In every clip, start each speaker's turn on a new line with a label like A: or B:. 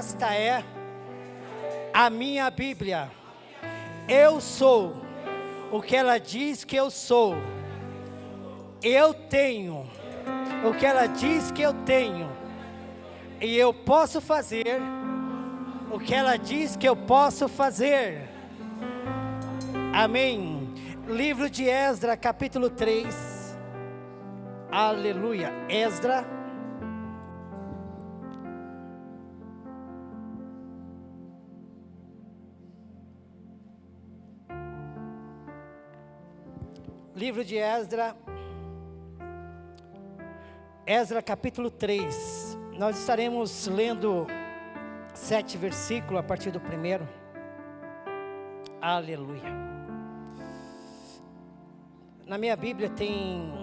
A: Esta é a minha Bíblia. Eu sou o que ela diz que eu sou. Eu tenho o que ela diz que eu tenho. E eu posso fazer o que ela diz que eu posso fazer. Amém. Livro de Esdras, capítulo 3. Aleluia. Esdras. Livro de Esdras. Esdras, capítulo 3. Nós estaremos lendo 7 versículos a partir do primeiro. Aleluia. Na minha Bíblia tem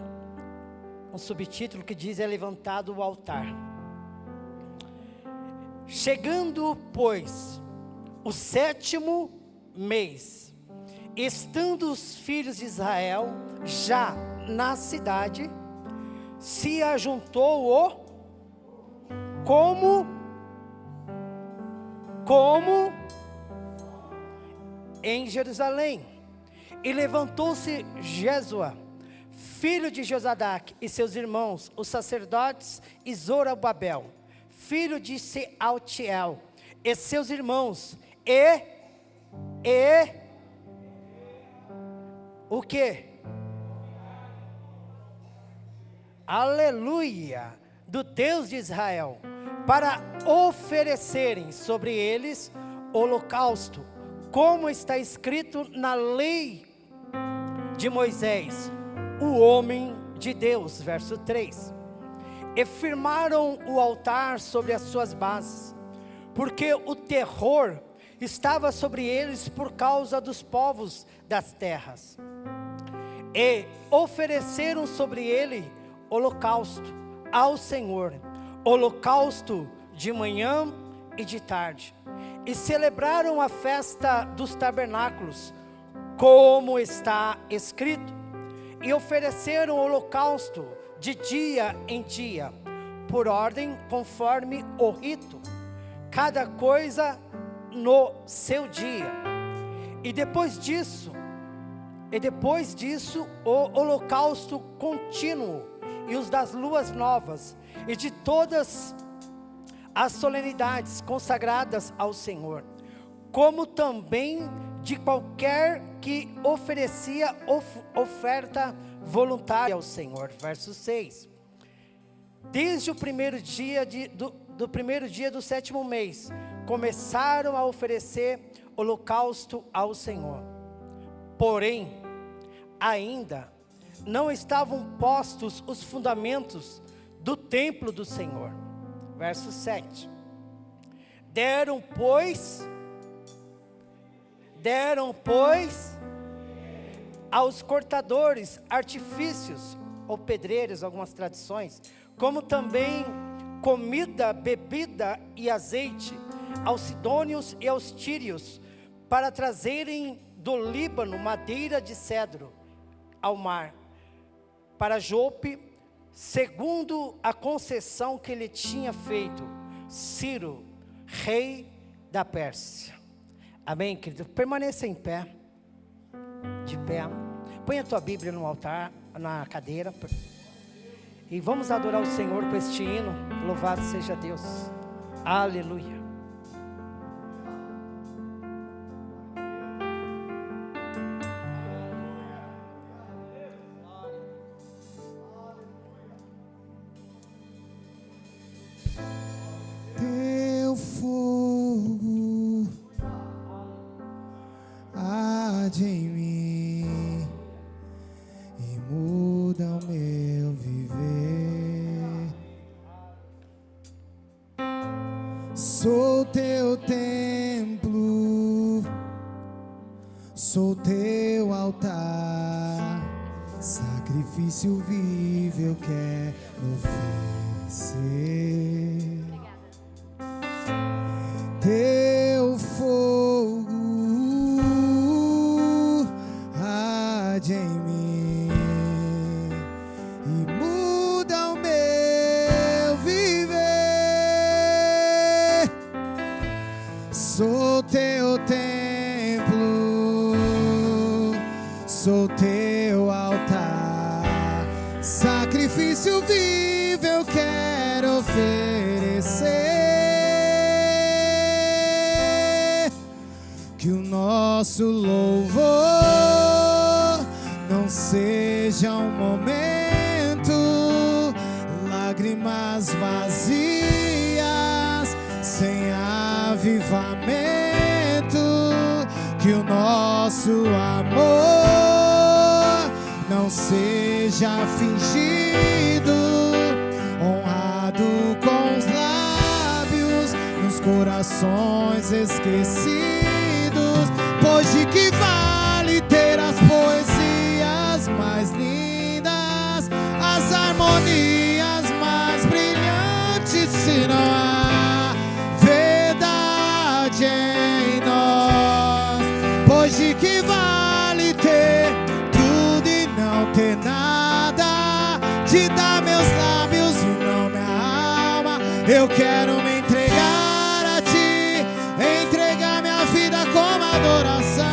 A: um subtítulo que diz: é levantado o altar. Chegando, pois, o 7º mês, estando os filhos de Israel já na cidade, se ajuntou o como em Jerusalém, e levantou-se Jesua, filho de Josadaque, e seus irmãos, os sacerdotes, e Zorobabel, filho de Sealtiel, e seus irmãos, o que? Aleluia, do Deus de Israel, para oferecerem sobre eles holocausto, como está escrito na lei de Moisés, o homem de Deus. Verso 3. E firmaram o altar sobre as suas bases, porque o terror estava sobre eles por causa dos povos das terras. E ofereceram sobre ele holocausto ao Senhor, holocausto de manhã e de tarde. E celebraram a festa dos tabernáculos, como está escrito. E ofereceram holocausto de dia em dia, por ordem, conforme o rito, cada coisa no seu dia. E depois disso o holocausto contínuo, e os das luas novas, e de todas as solenidades consagradas ao Senhor, como também de qualquer que oferecia oferta voluntária ao Senhor. Verso 6. Desde o primeiro dia do primeiro dia do 7º mês, começaram a oferecer holocausto ao Senhor. Porém, ainda não estavam postos os fundamentos do templo do Senhor. Verso 7. Deram, pois, aos cortadores artifícios, ou pedreiros, algumas tradições, como também comida, bebida e azeite, aos sidônios e aos tírios, para trazerem do Líbano madeira de cedro ao mar, para Jope, segundo a concessão que lhe tinha feito Ciro, rei da Pérsia. Amém, querido? Permaneça em pé, de pé. Põe a tua Bíblia no altar, na cadeira, e vamos adorar o Senhor com este hino. Louvado seja Deus. Aleluia.
B: Sou teu templo, sou teu altar, sacrifício vivo eu quero oferecer. Teu fogo arde em mim e muda o meu viver. teu templo, sou teu altar, sacrifício vivo eu quero oferecer. Que o nosso louvor não seja um momento, lágrimas vazias, sem avivamento. Que o nosso amor não seja fingido, honrado com os lábios, nos corações esquecidos. Pois de que vale ter as poesias mais lindas, as harmonias mais brilhantes, se não há verdade em nós? Pois de que vale ter tudo e não ter nada, de dar meus lábios e não minha alma? Eu quero me entregar a ti, entregar minha vida como adoração.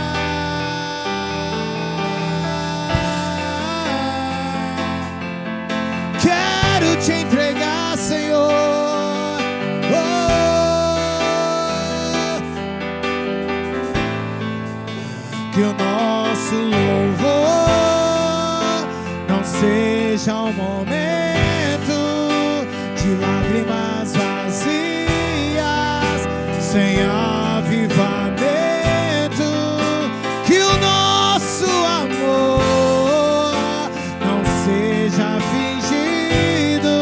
B: Quero te entregar, Senhor. Oh. Que o nosso louvor não seja um momento de lágrimas vazias, sem avivamento. Que o nosso amor não seja fingido,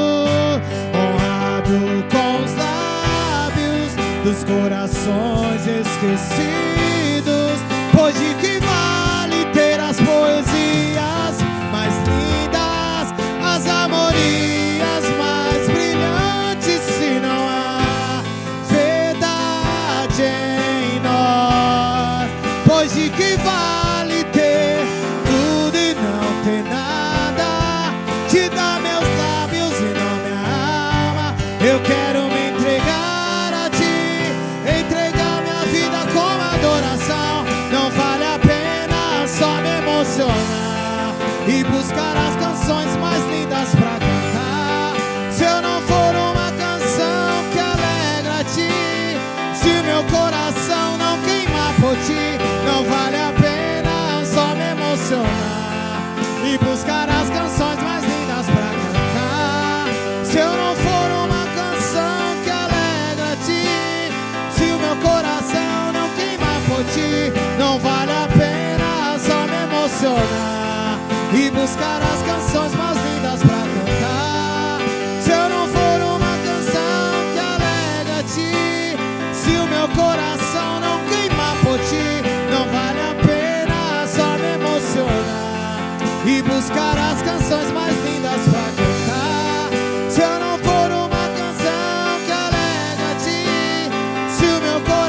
B: honrado com os lábios, dos corações esquecidos. Pois de que vale ter as poesias mais lindas, as harmonias mais brilhantes, se não há verdade em nós? Pois de que vale ter tudo e não ter nada, te dar meus lábios e não minha alma? Eu quero me entregar a ti, entregar minha vida como adoração. Não vale a pena só me emocionar e buscar as canções mais lindas pra cantar, se eu não for uma canção que alegra a ti, se o meu coração não queimar por ti. Não vale a pena só me emocionar e buscar as canções mais lindas pra cantar, se eu não for uma canção que alegra a ti, se o meu coração não queimar por ti. Não vale a pena só me emocionar e buscar as canções mais lindas pra cantar, se eu não for uma canção que alegra a ti, se o meu coração não queimar por ti. Não vale a pena só me emocionar e buscar as canções mais lindas pra cantar, se eu não for uma canção que alegra a ti, se o meu coração.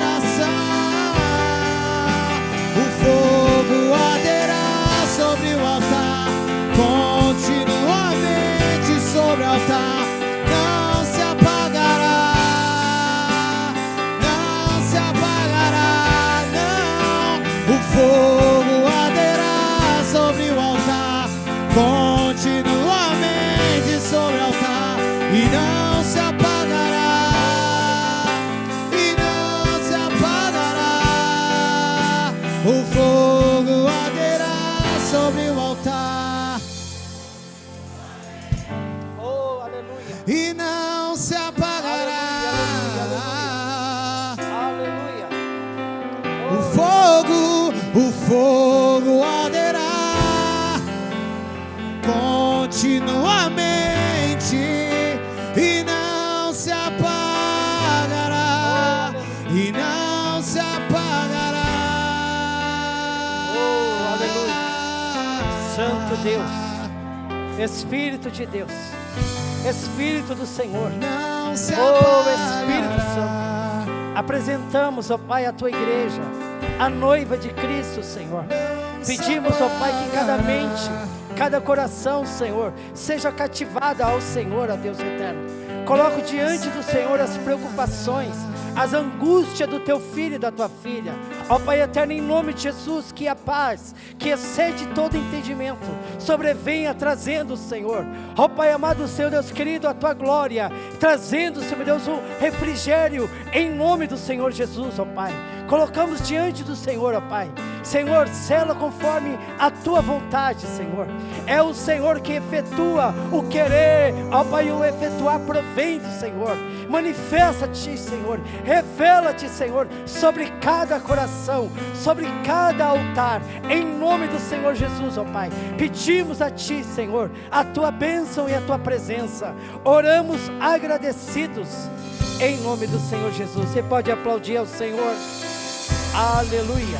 B: O fogo arderá sobre o altar, continuamente sobre o altar, não se apagará, não se apagará, não. O fogo arderá sobre o altar, continuamente sobre o altar, e não se apagará, e não se apagará. O fogo arderá sobre o altar
A: Oh, aleluia.
B: e não se apagará.
A: Aleluia.
B: O fogo arderá continuamente e não se apagará, e não se apagará.
A: Oh, aleluia. Santo Deus, Espírito de Deus, Espírito do Senhor,
B: Não se
A: Oh, Espírito
B: apagará.
A: apresentamos, ó Pai, a Tua igreja, a noiva de Cristo, Senhor. Pedimos, ó Pai, que cada mente, cada coração, Senhor, seja cativada ao Senhor, ó Deus eterno. Coloco diante do Senhor as preocupações, as angústias do teu filho e da tua filha. Ó Pai eterno, em nome de Jesus, que a paz, que excede todo entendimento, sobrevenha trazendo, Senhor, ó Pai amado, Senhor Deus querido, a tua glória, trazendo, Senhor Deus, o refrigério, em nome do Senhor Jesus, ó Pai. Colocamos diante do Senhor, ó Pai. Senhor, sela conforme a tua vontade, Senhor. É o Senhor que efetua o querer, ó Pai, o efetuar provém do Senhor. Manifesta-te, Senhor, revela-te, Senhor, sobre cada coração, sobre cada altar, em nome do Senhor Jesus, ó Pai. Pedimos a Ti, Senhor, a Tua bênção e a Tua presença. Oramos agradecidos, em nome do Senhor Jesus. Você pode aplaudir ao Senhor. Aleluia,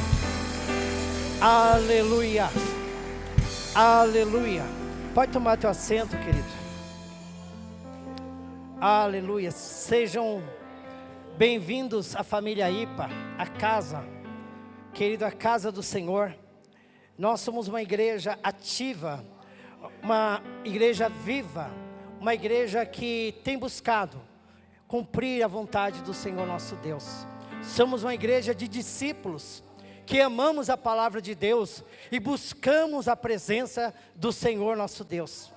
A: aleluia, aleluia. Pode tomar teu assento, querido. Aleluia. Sejam bem-vindos à família IPA, a casa, querido, a casa do Senhor. Nós somos uma igreja ativa, uma igreja viva, uma igreja que tem buscado cumprir a vontade do Senhor nosso Deus. Somos uma igreja de discípulos que amamos a palavra de Deus e buscamos a presença do Senhor nosso Deus.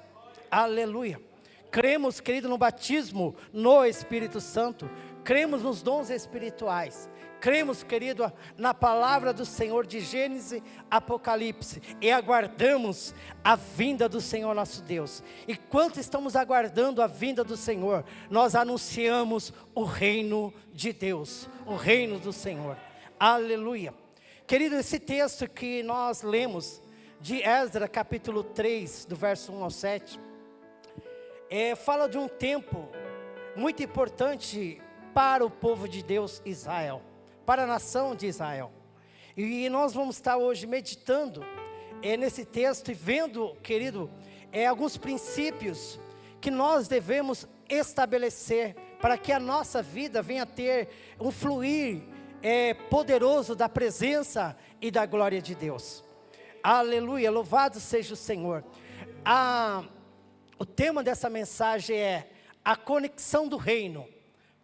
A: Aleluia. Cremos, querido, no batismo no Espírito Santo. Cremos nos dons espirituais. Cremos, querido, na palavra do Senhor de Gênesis, Apocalipse. E aguardamos a vinda do Senhor nosso Deus. E quanto estamos aguardando a vinda do Senhor, nós anunciamos o reino de Deus, o reino do Senhor. Aleluia. Querido, esse texto que nós lemos de Esdras, capítulo 3, do verso 1 ao 7, fala de um tempo muito importante para o povo de Deus, Israel, para a nação de Israel. E nós vamos estar hoje meditando nesse texto e vendo, querido, alguns princípios que nós devemos estabelecer para que a nossa vida venha a ter um fluir poderoso da presença e da glória de Deus. Aleluia, louvado seja o Senhor. O tema dessa mensagem é a conexão do reino,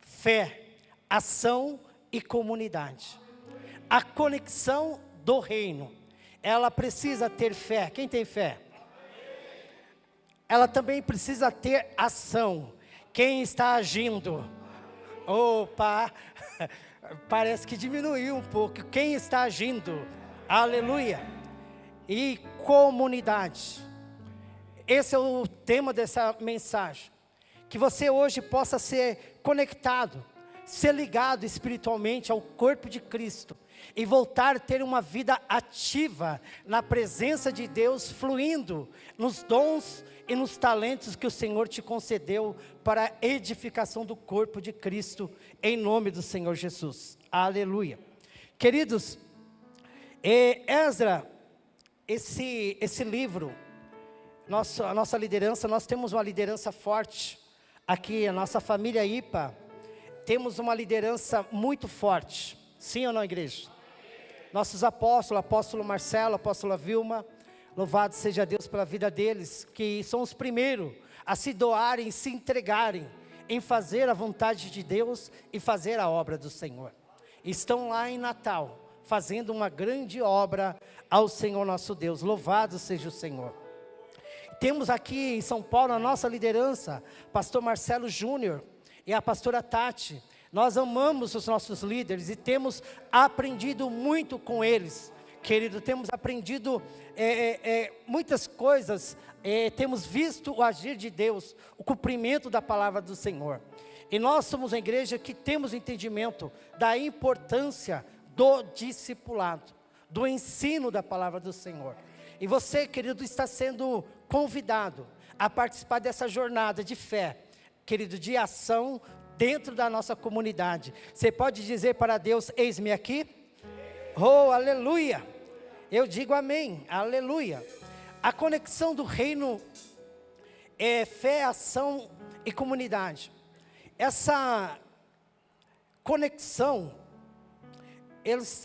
A: fé, ação e comunidade. A conexão do reino, ela precisa ter fé. Quem tem fé? Ela também precisa ter ação. Quem está agindo? Opa, parece que diminuiu um pouco. Quem está agindo? Aleluia. E comunidade. Esse é o tema dessa mensagem. Que você hoje possa ser conectado, ser ligado espiritualmente ao corpo de Cristo e voltar a ter uma vida ativa na presença de Deus, fluindo nos dons e nos talentos que o Senhor te concedeu para a edificação do corpo de Cristo, em nome do Senhor Jesus. Aleluia. Queridos, Esdras, esse livro, a nossa liderança, nós temos uma liderança forte aqui, a nossa família IPA, temos uma liderança muito forte, sim ou não, igreja? Nossos apóstolos, apóstolo Marcelo, apóstola Vilma, louvado seja Deus pela vida deles, que são os primeiros a se doarem, se entregarem, em fazer a vontade de Deus e fazer a obra do Senhor. Estão lá em Natal, fazendo uma grande obra ao Senhor nosso Deus, louvado seja o Senhor. Temos aqui em São Paulo a nossa liderança, pastor Marcelo Júnior e a pastora Tati. Nós amamos os nossos líderes e temos aprendido muito com eles, querido. Temos aprendido muitas coisas, temos visto o agir de Deus, o cumprimento da palavra do Senhor. E nós somos uma igreja que temos entendimento da importância do discipulado, do ensino da palavra do Senhor. E você, querido, está sendo convidado a participar dessa jornada de fé, querido, de ação dentro da nossa comunidade. Você pode dizer para Deus: eis-me aqui? Oh, aleluia! Eu digo amém, aleluia. A conexão do reino é fé, ação e comunidade. Essa conexão,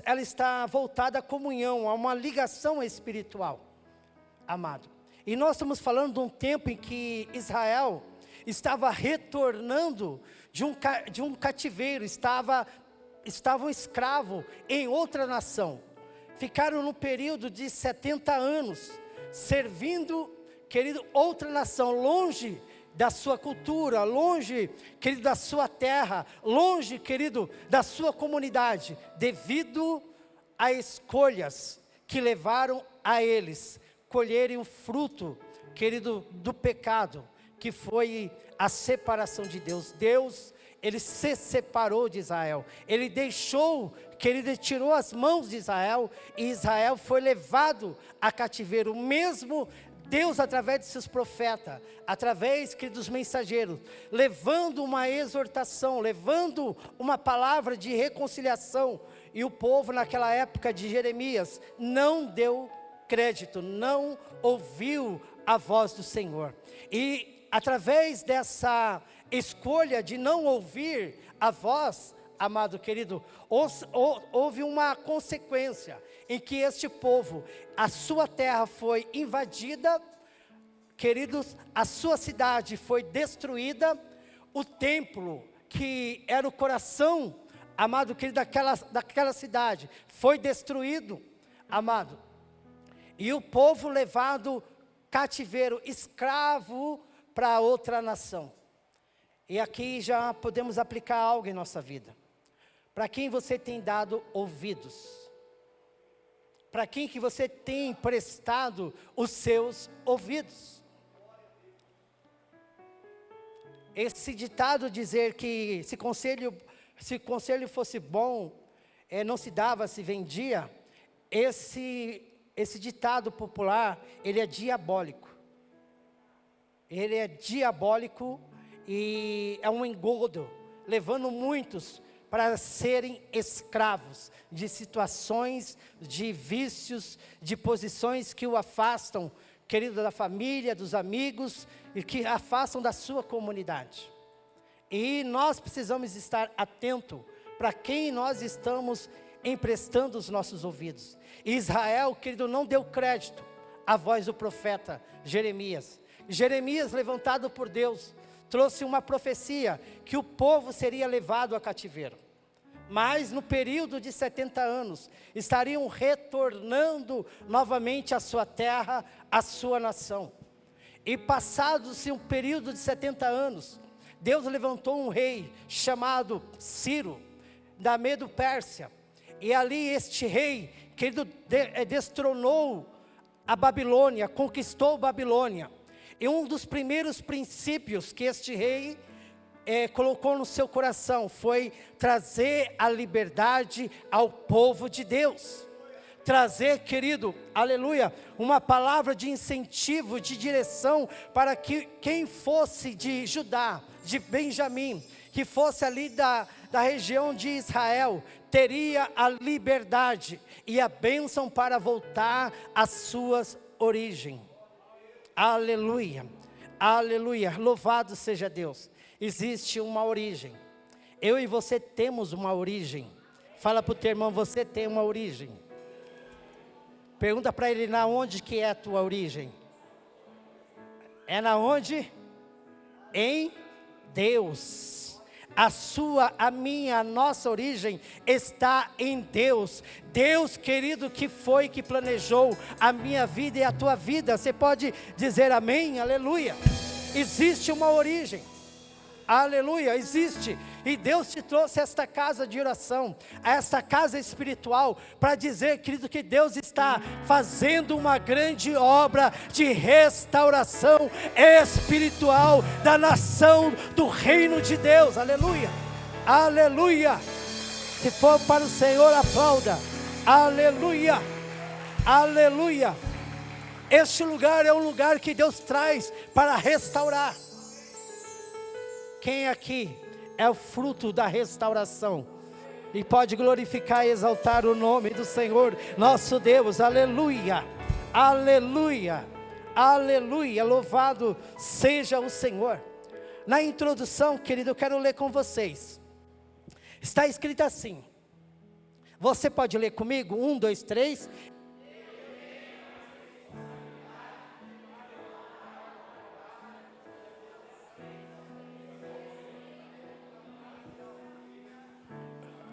A: ela está voltada à comunhão, a uma ligação espiritual, amado. E nós estamos falando de um tempo em que Israel estava retornando de um cativeiro, estava um escravo em outra nação. Ficaram no período de 70 anos, servindo, querido, outra nação, longe da sua cultura, longe, querido, da sua terra, longe, querido, da sua comunidade, devido a escolhas que levaram a eles colherem o fruto, querido, do pecado, que foi a separação de Deus. Deus, Ele se separou de Israel, Ele deixou, querido, Ele tirou as mãos de Israel, e Israel foi levado a cativeiro. Mesmo Deus, através de seus profetas, através, querido, dos mensageiros, levando uma exortação, levando uma palavra de reconciliação, e o povo naquela época de Jeremias não deu crédito, não ouviu a voz do Senhor. E através dessa escolha de não ouvir a voz, amado querido, houve uma consequência, em que este povo, a sua terra foi invadida, queridos, a sua cidade foi destruída, o templo, que era o coração, amado querido, daquela cidade, foi destruído, amado, e o povo levado cativeiro, escravo para outra nação. E aqui já podemos aplicar algo em nossa vida. Para quem você tem dado ouvidos? Para quem que você tem prestado os seus ouvidos? Esse ditado dizer que se conselho fosse bom, não se dava, se vendia, esse ditado popular, ele é diabólico. Ele é diabólico e é um engodo, levando muitos para serem escravos de situações, de vícios, de posições que o afastam, querido, da família, dos amigos, e que afastam da sua comunidade. E nós precisamos estar atentos para quem nós estamos emprestando os nossos ouvidos. Israel, querido, não deu crédito à voz do profeta Jeremias. Jeremias, levantado por Deus, trouxe uma profecia que o povo seria levado a cativeiro. Mas no período de 70 anos, estariam retornando novamente à sua terra, à sua nação. E passados-se um período de 70 anos, Deus levantou um rei chamado Ciro, da Medo-Pérsia. E ali este rei, querido, destronou a Babilônia, conquistou a Babilônia. E um dos primeiros princípios que este rei colocou no seu coração foi trazer a liberdade ao povo de Deus. Trazer, querido, aleluia, uma palavra de incentivo, de direção, para que quem fosse de Judá, de Benjamim, que fosse ali da região de Israel, teria a liberdade e a bênção para voltar às suas origens. Aleluia, aleluia, louvado seja Deus. Existe uma origem. Eu e você temos uma origem. Fala para o teu irmão, você tem uma origem. Pergunta para ele, na onde que é a tua origem? É na onde? Em Deus. A minha, a nossa origem está em Deus. Deus, querido, que planejou a minha vida e a tua vida. Você pode dizer amém? Aleluia. Existe uma origem. Aleluia, existe. E Deus te trouxe esta casa de oração, esta casa espiritual, para dizer, querido, que Deus está fazendo uma grande obra de restauração espiritual da nação, do reino de Deus. Aleluia, aleluia. Se for para o Senhor, aplauda. Aleluia, aleluia. Este lugar é um lugar que Deus traz para restaurar. Quem aqui é o fruto da restauração e pode glorificar e exaltar o nome do Senhor nosso Deus? Aleluia, aleluia, aleluia, louvado seja o Senhor. Na introdução, querido, eu quero ler com vocês. Está escrito assim, você pode ler comigo? 1, 2, 3.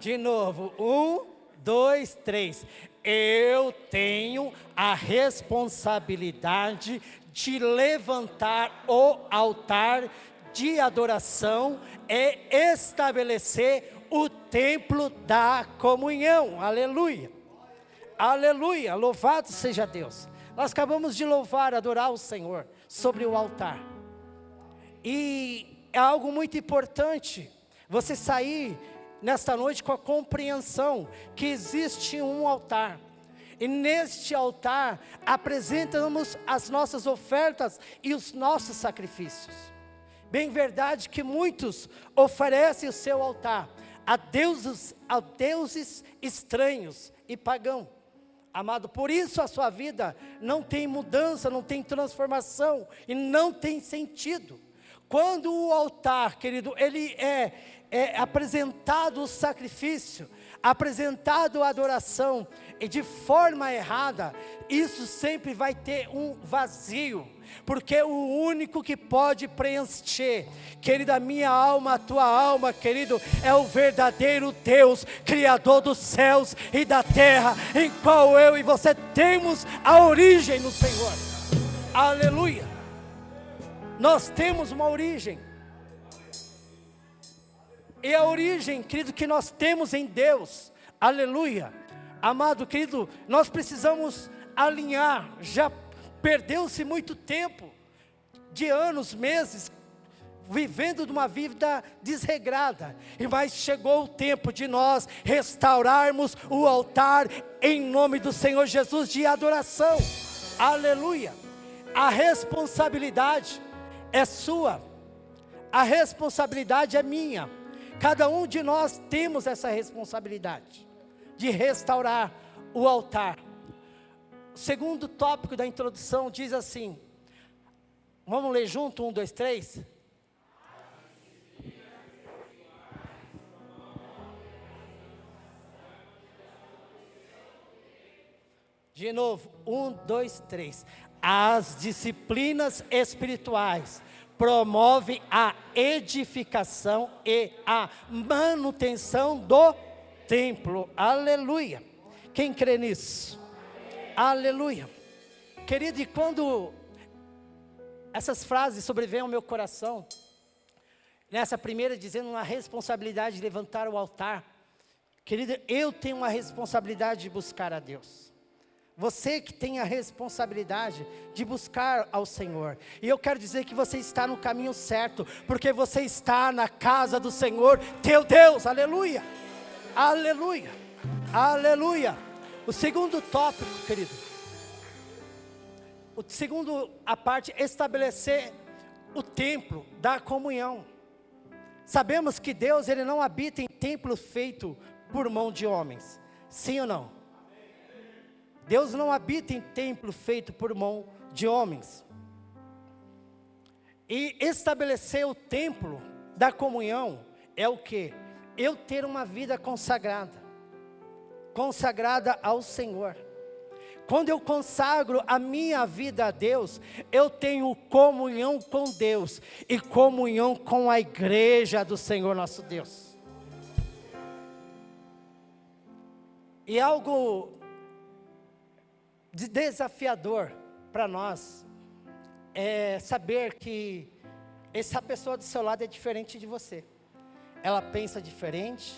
A: De novo, 1, 2, 3. Eu tenho a responsabilidade de levantar o altar de adoração e estabelecer o templo da comunhão. Aleluia. Aleluia. Louvado seja Deus. Nós acabamos de louvar, adorar o Senhor sobre o altar. E é algo muito importante você sair nesta noite com a compreensão que existe um altar. E neste altar apresentamos as nossas ofertas e os nossos sacrifícios. Bem verdade que muitos oferecem o seu altar a deuses estranhos e pagãos. Amado, por isso a sua vida não tem mudança, não tem transformação e não tem sentido. Quando o altar, querido, ele é apresentado o sacrifício, apresentado a adoração, e de forma errada, isso sempre vai ter um vazio, porque o único que pode preencher, querido, a minha alma, a tua alma, querido, é o verdadeiro Deus, Criador dos céus e da terra, em qual eu e você temos a origem no Senhor. Aleluia. Nós temos uma origem. E a origem, querido, que nós temos em Deus. Aleluia. Amado, querido, nós precisamos alinhar. Já perdeu-se muito tempo, de anos, meses, vivendo de uma vida desregrada. Mas chegou o tempo de nós restaurarmos o altar em nome do Senhor Jesus de adoração. Aleluia. A responsabilidade é sua. A responsabilidade é minha. Cada um de nós temos essa responsabilidade de restaurar o altar. O segundo tópico da introdução diz assim, vamos ler junto, 1, 2, 3? De novo, 1, 2, 3. As disciplinas espirituais promovem a edificação e a manutenção do templo. Aleluia. Quem crê nisso? Aleluia. Querido, e quando essas frases sobrevêm ao meu coração, nessa primeira dizendo uma responsabilidade de levantar o altar, querido, eu tenho uma responsabilidade de buscar a Deus. Você que tem a responsabilidade de buscar ao Senhor. E eu quero dizer que você está no caminho certo, porque você está na casa do Senhor, teu Deus. Aleluia. Aleluia. Aleluia. O segundo tópico, querido. O segundo, a parte, estabelecer o templo da comunhão. Sabemos que Deus, Ele não habita em templo feito por mão de homens. Sim ou não? Deus não habita em templo feito por mão de homens. E estabelecer o templo da comunhão é o quê? Eu ter uma vida consagrada. Consagrada ao Senhor. Quando eu consagro a minha vida a Deus, eu tenho comunhão com Deus e comunhão com a igreja do Senhor nosso Deus. E algo desafiador para nós é saber que essa pessoa do seu lado é diferente de você. Ela pensa diferente,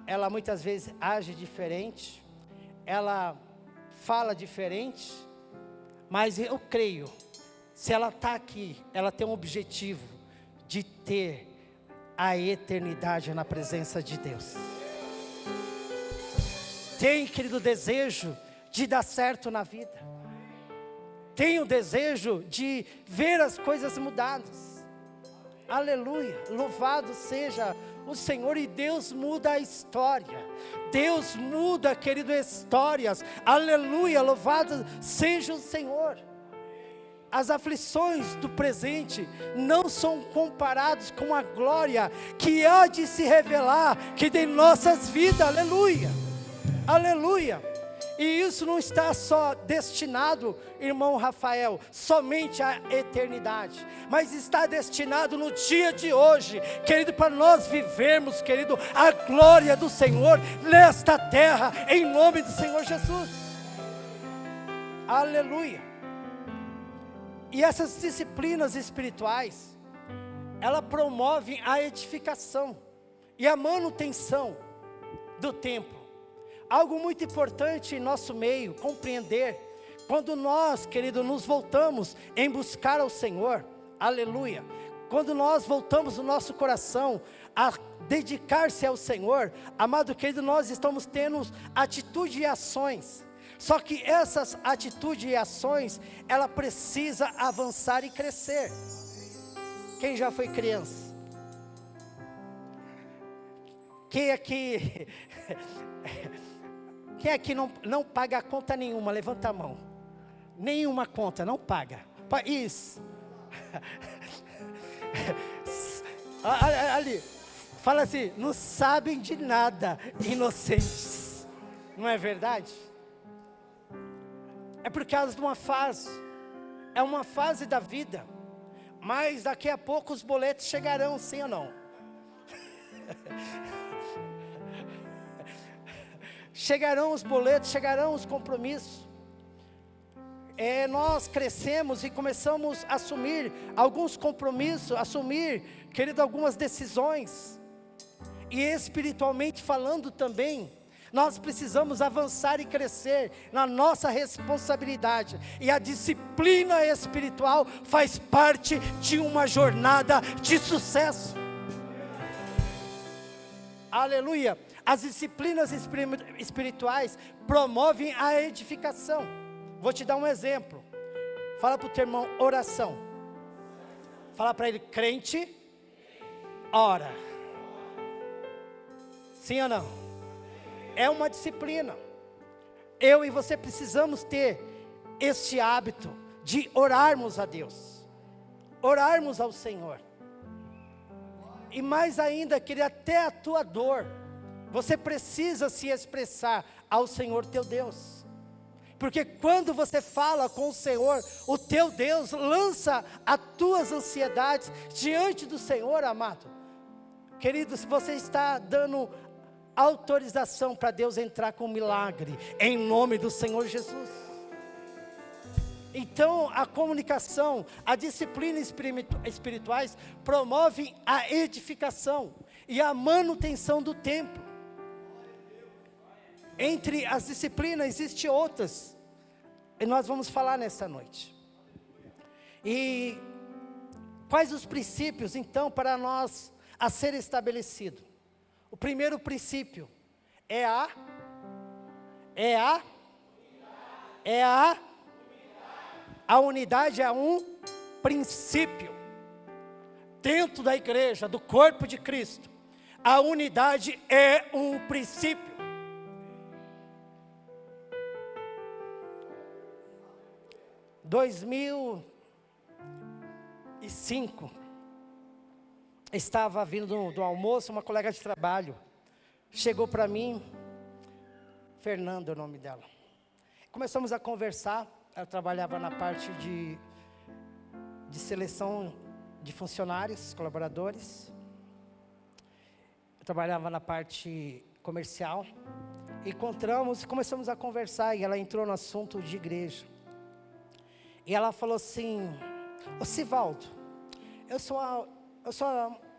A: ela muitas vezes age diferente, ela fala diferente, mas eu creio, se ela está aqui, ela tem um objetivo de ter a eternidade na presença de Deus. Tem, querido, desejo de dar certo na vida. Tem o desejo de ver as coisas mudadas. Aleluia, louvado seja o Senhor. E Deus muda a história. Deus muda, querido, histórias. Aleluia, louvado seja o Senhor. As aflições do presente não são comparadas com a glória que há de se revelar, que tem nossas vidas. Aleluia, aleluia. E isso não está só destinado, irmão Rafael, somente à eternidade, mas está destinado no dia de hoje, querido, para nós vivermos, querido, a glória do Senhor nesta terra, em nome do Senhor Jesus. Aleluia. E essas disciplinas espirituais, ela promovem a edificação e a manutenção do templo. Algo muito importante em nosso meio compreender, quando nós, querido, nos voltamos em buscar ao Senhor, aleluia, quando nós voltamos o nosso coração a dedicar-se ao Senhor, amado querido, nós estamos tendo atitude e ações, só que essas atitudes e ações, ela precisa avançar e crescer. Quem já foi criança? Quem aqui não paga conta nenhuma? Levanta a mão. Nenhuma conta, não paga. Isso. Ali, fala assim, não sabem de nada, inocentes. Não é verdade? É por causa de uma fase. É uma fase da vida. Mas daqui a pouco os boletos chegarão, sim ou não? Chegarão os boletos, chegarão os compromissos. Nós crescemos e começamos a assumir alguns compromissos, assumir, querido, algumas decisões. E espiritualmente falando também, nós precisamos avançar e crescer na nossa responsabilidade. E a disciplina espiritual faz parte de uma jornada de sucesso. Aleluia. As disciplinas espirituais promovem a edificação. Vou te dar um exemplo. Fala para o teu irmão, oração. Fala para ele, crente, ora. Sim ou não? É uma disciplina. Eu e você precisamos ter este hábito de orarmos a Deus. Orarmos ao Senhor. E mais ainda, querer até a tua dor. Você precisa se expressar ao Senhor teu Deus. Porque quando você fala com o Senhor, o teu Deus lança as tuas ansiedades diante do Senhor, amado. Querido, se você está dando autorização para Deus entrar com um milagre, em nome do Senhor Jesus. Então a comunicação, a disciplina espirituais promovem a edificação e a manutenção do templo. Entre as disciplinas existem outras, e nós vamos falar nesta noite. E quais os princípios então para nós a ser estabelecido? O primeiro princípio é a unidade. É um princípio dentro da igreja, do corpo de Cristo. A unidade é um princípio. Em 2005, estava vindo do almoço, uma colega de trabalho chegou para mim, Fernanda é o nome dela. Começamos a conversar. Ela trabalhava na parte de seleção de funcionários, colaboradores. Eu trabalhava na parte comercial. Encontramos e começamos a conversar, e ela entrou no assunto de igreja. E ela falou assim, ô Sivaldo, eu sou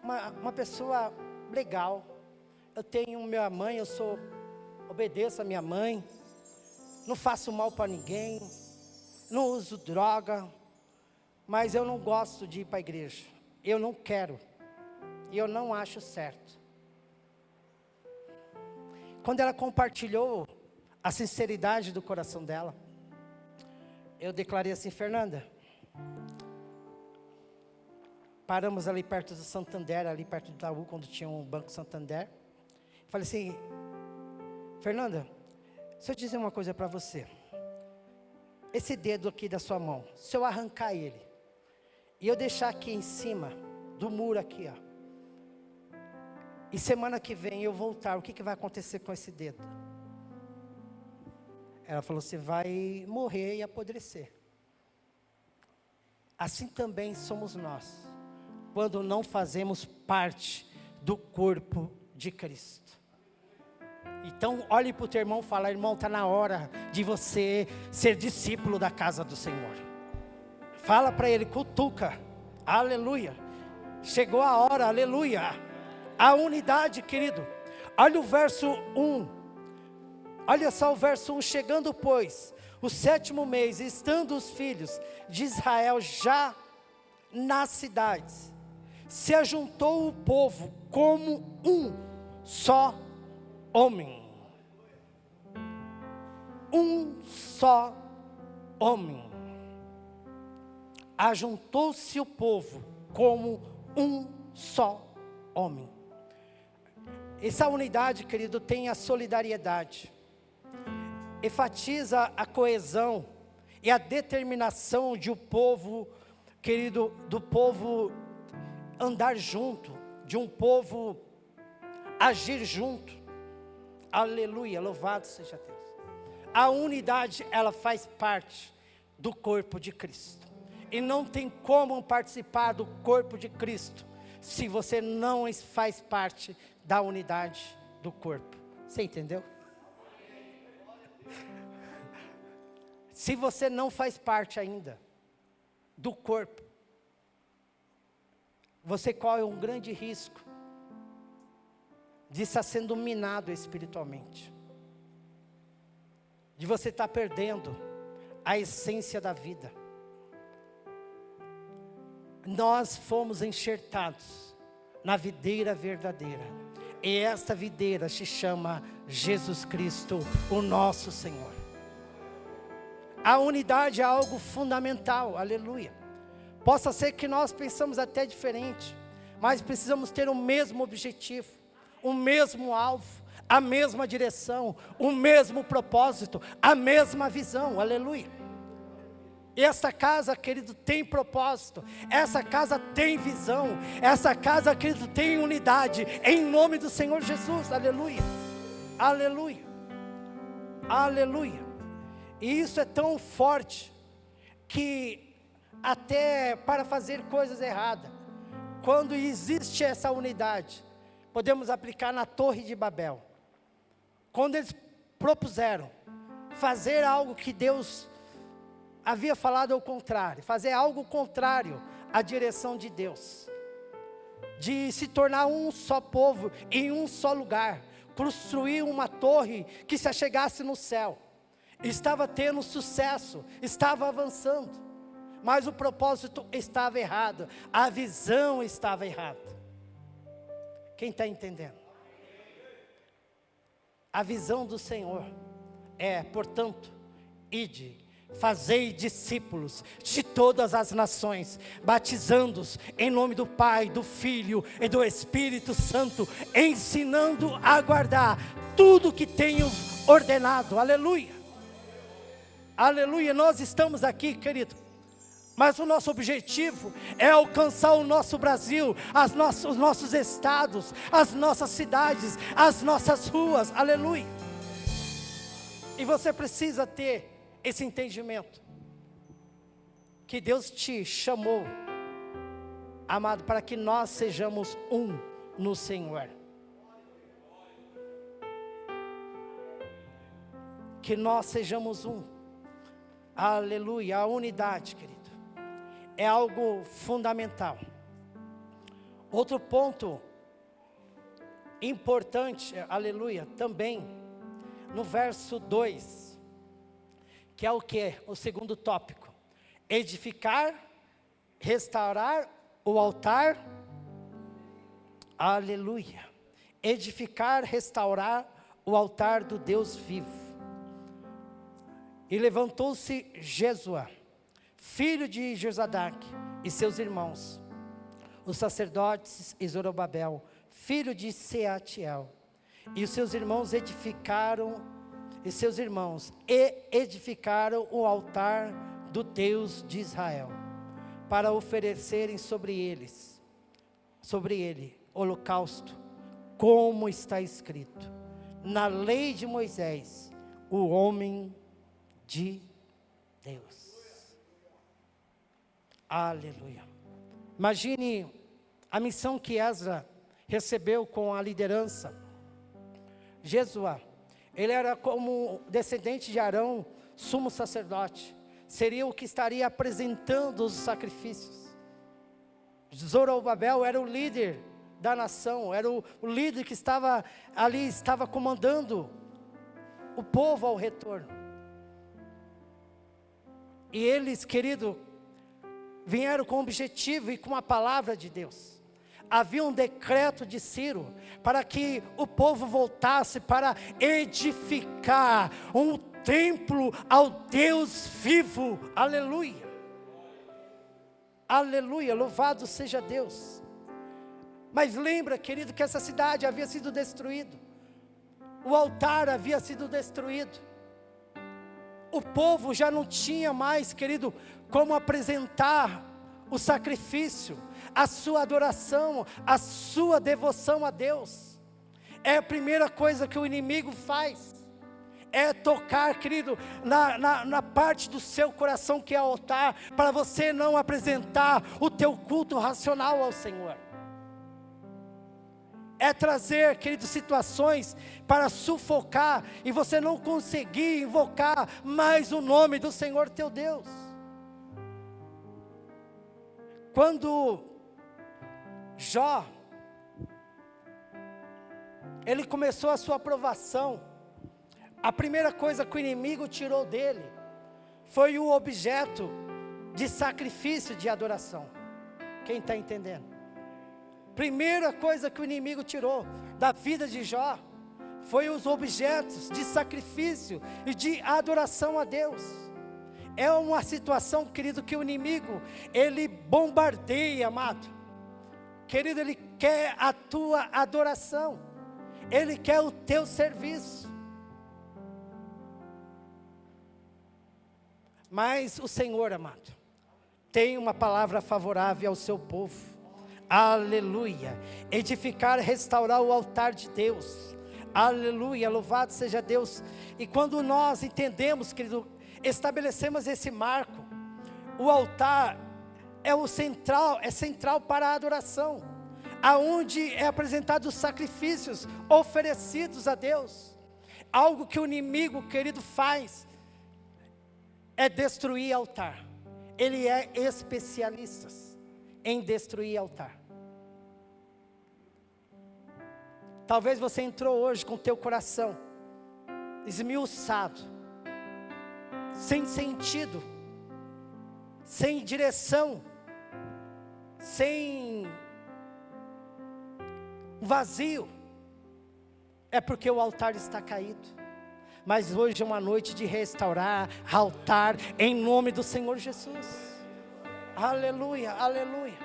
A: uma pessoa legal, eu tenho minha mãe, obedeço a minha mãe, não faço mal para ninguém, não uso droga, mas eu não gosto de ir para a igreja, eu não quero, e eu não acho certo. Quando ela compartilhou a sinceridade do coração dela, eu declarei assim, Fernanda, paramos ali perto do Santander, ali perto do Itaú, quando tinha um Banco Santander. Falei assim, Fernanda, se eu dizer uma coisa para você, esse dedo aqui da sua mão, se eu arrancar ele, e eu deixar aqui em cima do muro aqui, ó, e semana que vem eu voltar, o que vai acontecer com esse dedo? Ela falou: você vai morrer e apodrecer. Assim também somos nós, quando não fazemos parte do corpo de Cristo. Então olhe para o teu irmão e fala: irmão, está na hora de você ser discípulo da casa do Senhor. Fala para ele, cutuca, aleluia, chegou a hora, aleluia, a unidade, querido. Olha o verso 1, olha só o verso 1, chegando pois o 7º mês, estando os filhos de Israel já nas cidades, se ajuntou o povo como um só homem. Um só homem. Ajuntou-se o povo como um só homem. Essa unidade, querido, tem a solidariedade, enfatiza a coesão e a determinação de o povo, querido, do povo andar junto, de um povo agir junto. Aleluia, louvado seja Deus. A unidade, ela faz parte do corpo de Cristo. E não tem como participar do corpo de Cristo se você não faz parte da unidade do corpo. Você entendeu? Se você não faz parte ainda do corpo, você corre um grande risco de estar sendo minado espiritualmente, de você estar perdendo a essência da vida. Nós fomos enxertados na videira verdadeira, e esta videira se chama Jesus Cristo, o nosso Senhor. A unidade é algo fundamental, aleluia. Possa ser que nós pensamos até diferente, mas precisamos ter o mesmo objetivo, o mesmo alvo, a mesma direção, o mesmo propósito, a mesma visão, aleluia. E essa casa, querido, tem propósito, essa casa tem visão, essa casa, querido, tem unidade, em nome do Senhor Jesus, aleluia, aleluia, aleluia. E isso é tão forte, que até para fazer coisas erradas, quando existe essa unidade, podemos aplicar na Torre de Babel. Quando eles propuseram fazer algo que Deus havia falado ao contrário, fazer algo contrário à direção de Deus, de se tornar um só povo, em um só lugar, construir uma torre que se achegasse no céu, estava tendo sucesso, estava avançando, mas o propósito estava errado, a visão estava errada. Quem está entendendo? A visão do Senhor é, portanto, ide, fazei discípulos de todas as nações, batizando-os em nome do Pai, do Filho e do Espírito Santo, ensinando a guardar tudo que tenho ordenado, aleluia, aleluia. Nós estamos aqui, querido, mas o nosso objetivo é alcançar o nosso Brasil, os nossos estados, as nossas cidades, as nossas ruas, aleluia. E você precisa ter esse entendimento, que Deus te chamou, amado, para que nós sejamos um no Senhor. Que nós sejamos um, aleluia. A unidade, querido, é algo fundamental. Outro ponto importante, aleluia, também, no verso 2, que é o que? O segundo tópico: edificar, restaurar o altar, aleluia, edificar, restaurar o altar do Deus vivo. E levantou-se Jesua, filho de Josadaque, e seus irmãos, os sacerdotes, e Zorobabel, filho de Seatiel, e os seus irmãos edificaram o altar do Deus de Israel, para oferecerem sobre ele holocausto, como está escrito na lei de Moisés, o homem de Deus. Aleluia. Imagine a missão que Esdras recebeu com a liderança. Jesuá, ele era como descendente de Arão, sumo sacerdote. Seria o que estaria apresentando os sacrifícios. Zorobabel era o líder da nação, era o líder que estava ali, estava comandando o povo ao retorno. E eles, querido, vieram com o objetivo e com a palavra de Deus. Havia um decreto de Ciro para que o povo voltasse para edificar um templo ao Deus vivo. Aleluia. Aleluia, louvado seja Deus. Mas lembra, querido, que essa cidade havia sido destruída. O altar havia sido destruído. O povo já não tinha mais, querido, como apresentar o sacrifício, a sua adoração, a sua devoção a Deus. É a primeira coisa que o inimigo faz. É tocar, querido, na parte do seu coração que é o altar, para você não apresentar o teu culto racional ao Senhor. É trazer, querido, situações para sufocar e você não conseguir invocar mais o nome do Senhor teu Deus. Quando Jó, ele começou a sua aprovação, a primeira coisa que o inimigo tirou dele foi o objeto de sacrifício de adoração. Quem está entendendo? Primeira coisa que o inimigo tirou da vida de Jó foi os objetos de sacrifício e de adoração a Deus. É uma situação, querido, que o inimigo, ele bombardeia, amado. Querido, ele quer a tua adoração, ele quer o teu serviço. Mas o Senhor, amado, tem uma palavra favorável ao seu povo. Aleluia. Edificar, restaurar o altar de Deus. Aleluia, louvado seja Deus. E quando nós entendemos, querido, estabelecemos esse marco, o altar é central para a adoração, aonde é apresentado os sacrifícios oferecidos a Deus. Algo que o inimigo, querido, faz é destruir altar. Ele é especialista em destruir altar. Talvez você entrou hoje com o teu coração esmiuçado, sem sentido, sem direção, sem vazio. É porque o altar está caído. Mas hoje é uma noite de restaurar altar em nome do Senhor Jesus. Aleluia, aleluia.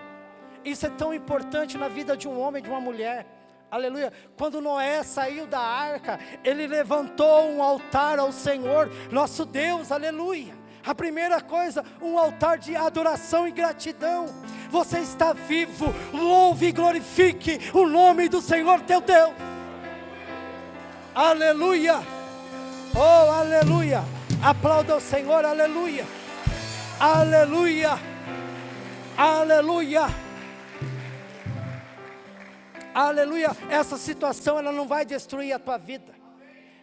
A: Isso é tão importante na vida de um homem e de uma mulher. Aleluia. Quando Noé saiu da arca, ele levantou um altar ao Senhor, nosso Deus, aleluia. A primeira coisa, um altar de adoração e gratidão. Você está vivo, louve e glorifique o nome do Senhor teu Deus. Aleluia. Oh, aleluia. Aplauda o Senhor, aleluia. Aleluia. Aleluia. Aleluia. Essa situação, ela não vai destruir a tua vida.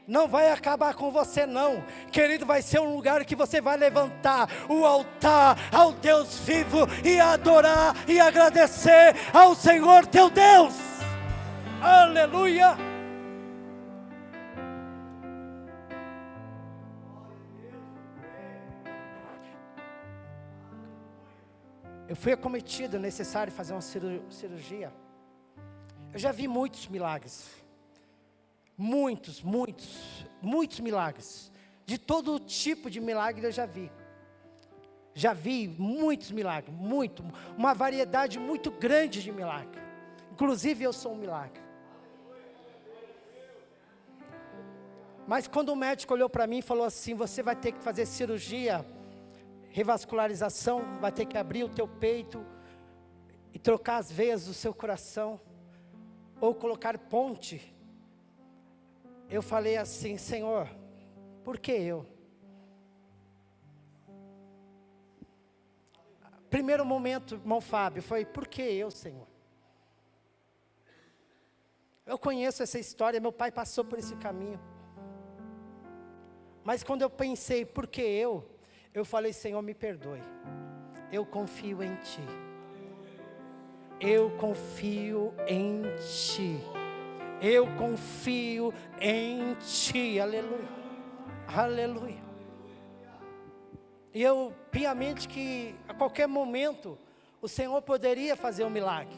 A: Não vai acabar com você não. Querido, vai ser um lugar que você vai levantar o altar ao Deus vivo e adorar e agradecer ao Senhor teu Deus. Aleluia. Eu fui acometido, é necessário fazer uma cirurgia. Eu já vi muitos milagres. Muitos milagres. De todo tipo de milagre eu já vi. Já vi muitos milagres, uma variedade muito grande de milagres. Inclusive eu sou um milagre. Mas quando o médico olhou para mim e falou assim: você vai ter que fazer cirurgia, revascularização, vai ter que abrir o teu peito e trocar as veias do seu coração, ou colocar ponte. Eu falei assim: Senhor, por que eu? primeiro momento, irmão Fábio, foi: por que eu, Senhor? Eu conheço essa história, meu pai passou por esse caminho. Mas quando eu pensei, por que eu falei: Senhor, me perdoe. Eu confio em Ti. Eu confio em Ti. Eu confio em Ti. Aleluia. Aleluia. E eu piamente que a qualquer momento o Senhor poderia fazer um milagre.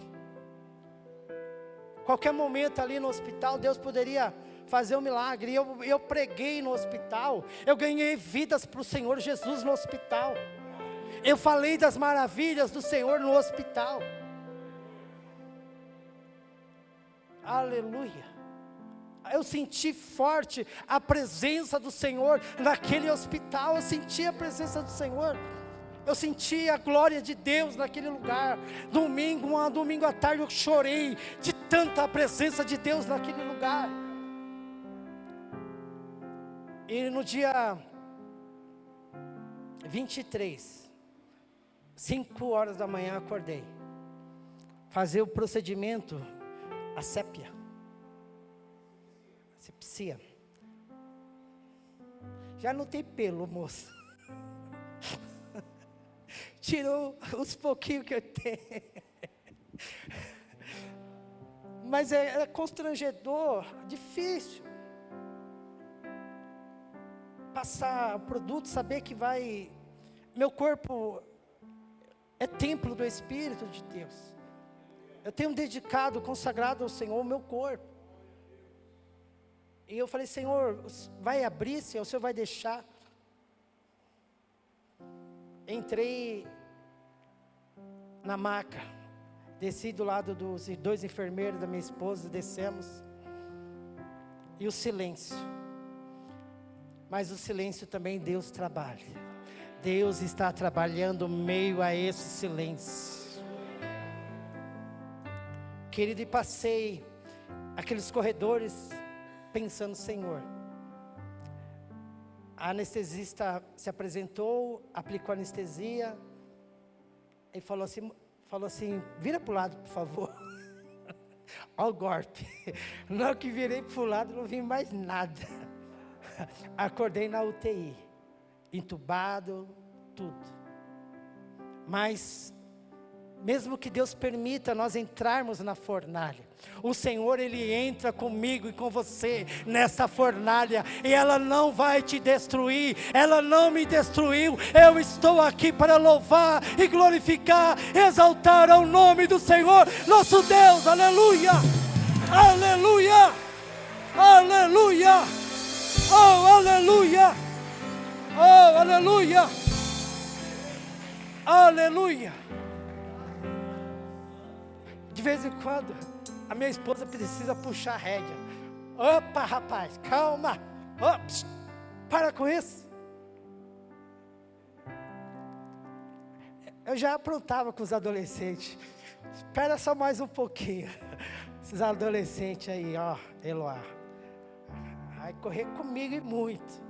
A: Qualquer momento ali no hospital Deus poderia fazer um milagre. E eu preguei no hospital. Eu ganhei vidas para o Senhor Jesus no hospital. Eu falei das maravilhas do Senhor no hospital. Aleluia. Eu senti forte a presença do Senhor naquele hospital. Eu senti a presença do Senhor. Eu senti a glória de Deus naquele lugar. Domingo à tarde eu chorei de tanta presença de Deus naquele lugar. E no dia 23, 5 horas da manhã acordei. Fazer o procedimento, asepsia. Já não tem pelo, moço. Tirou os pouquinhos que eu tenho. Mas é constrangedor, difícil. Passar o produto, saber que vai... Meu corpo é templo do Espírito de Deus. Eu tenho dedicado, consagrado ao Senhor o meu corpo. E eu falei: Senhor, vai abrir, Senhor, o Senhor vai deixar? Entrei na maca, desci do lado dos 2 enfermeiros da minha esposa, descemos. E o silêncio. Mas o silêncio também Deus trabalha. Deus está trabalhando meio a esse silêncio. Querido, e passei aqueles corredores pensando: Senhor, a anestesista se apresentou, aplicou anestesia e falou assim: vira para o lado, por favor. Olha o golpe. Não, que virei para o lado, não vi mais nada. Acordei na UTI, entubado, tudo. Mas mesmo que Deus permita nós entrarmos na fornalha, o Senhor, Ele entra comigo e com você nessa fornalha, e ela não vai te destruir, ela não me destruiu. Eu estou aqui para louvar e glorificar, exaltar ao nome do Senhor, nosso Deus. Aleluia, aleluia, aleluia, oh aleluia, oh aleluia, aleluia. De vez em quando, a minha esposa precisa puxar a rédea. Opa, rapaz, calma. Ops, para com isso. Eu já aprontava com os adolescentes. Espera só mais um pouquinho. Esses adolescentes aí, ó, Eloá. Vai correr comigo e muito.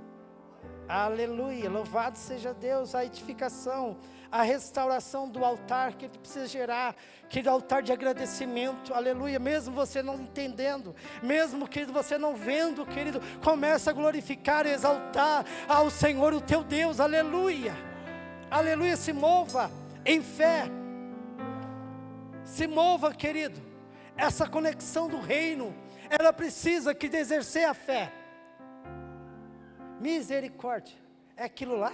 A: Aleluia, louvado seja Deus. A edificação, a restauração do altar que Ele precisa gerar, aquele altar de agradecimento, aleluia. Mesmo você não entendendo, mesmo, querido, você não vendo, querido, começa a glorificar e exaltar ao Senhor, o teu Deus, aleluia, aleluia. Se mova em fé, se mova, querido. Essa conexão do reino, ela precisa que exercer a fé. Misericórdia, é aquilo lá?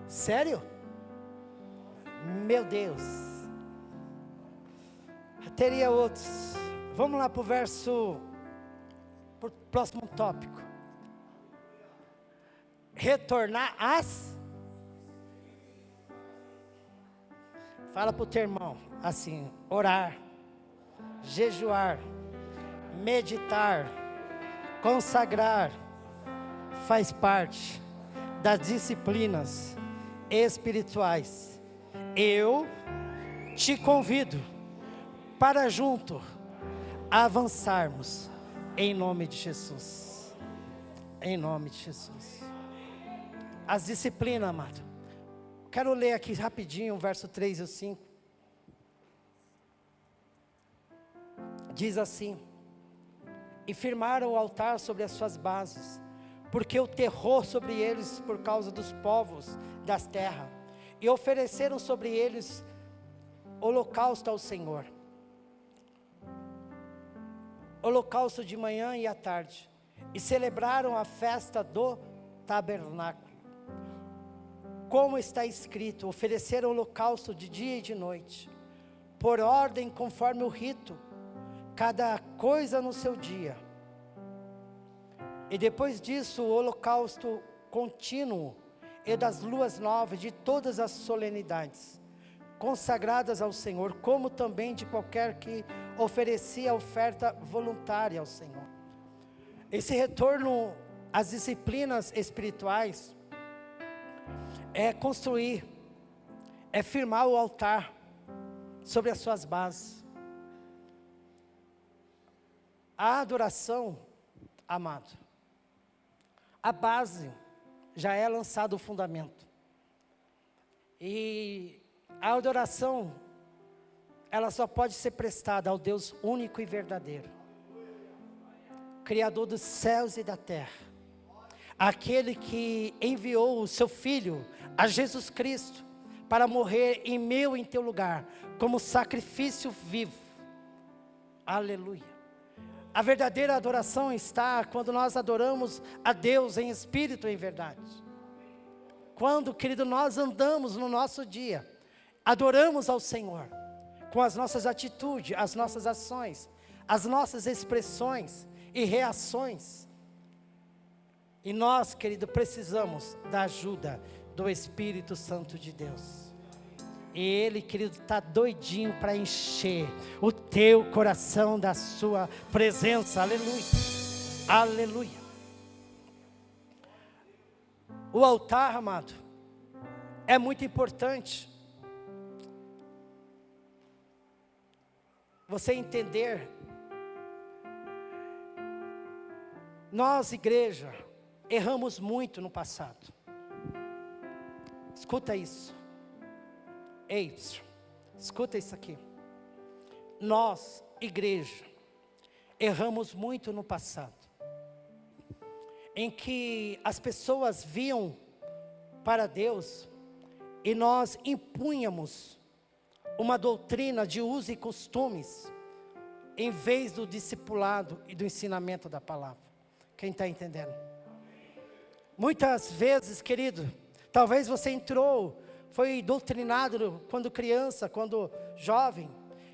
A: Sério? Meu Deus. Teria outros. Vamos lá para o verso, para o próximo tópico. Retornar às... Fala para o teu irmão assim: orar, jejuar, meditar, consagrar, faz parte das disciplinas espirituais. Eu te convido para junto avançarmos em nome de Jesus. Em nome de Jesus. As disciplinas, amado. Quero ler aqui rapidinho o verso 3 e o 5. Diz assim: e firmaram o altar sobre as suas bases, porque o terror sobre eles por causa dos povos das terras, e ofereceram sobre eles holocausto ao Senhor, holocausto de manhã e à tarde, e celebraram a festa do tabernáculo, como está escrito: ofereceram holocausto de dia e de noite, por ordem conforme o rito, cada coisa no seu dia. E depois disso, o holocausto contínuo e das luas novas, de todas as solenidades consagradas ao Senhor, como também de qualquer que oferecia oferta voluntária ao Senhor. Esse retorno às disciplinas espirituais é construir, é firmar o altar sobre as suas bases. A adoração, amado, a base já é lançado o fundamento. E a adoração, ela só pode ser prestada ao Deus único e verdadeiro, Criador dos céus e da terra, aquele que enviou o seu Filho, a Jesus Cristo, para morrer em meu e em teu lugar, como sacrifício vivo. Aleluia. A verdadeira adoração está quando nós adoramos a Deus em espírito e em verdade. Quando, querido, nós andamos no nosso dia, adoramos ao Senhor, com as nossas atitudes, as nossas ações, as nossas expressões e reações. E nós, querido, precisamos da ajuda do Espírito Santo de Deus. E Ele, querido, está doidinho para encher o teu coração da sua presença. Aleluia, aleluia. O altar, amado, é muito importante você entender. Nós, igreja, erramos muito no passado. Escuta isso. Ei, escuta isso aqui. Nós, igreja, erramos muito no passado, em que as pessoas viam para Deus e nós impunhamos uma doutrina de uso e costumes, em vez do discipulado e do ensinamento da palavra. Quem está entendendo? Muitas vezes, querido, talvez você entrou, foi doutrinado quando criança, quando jovem,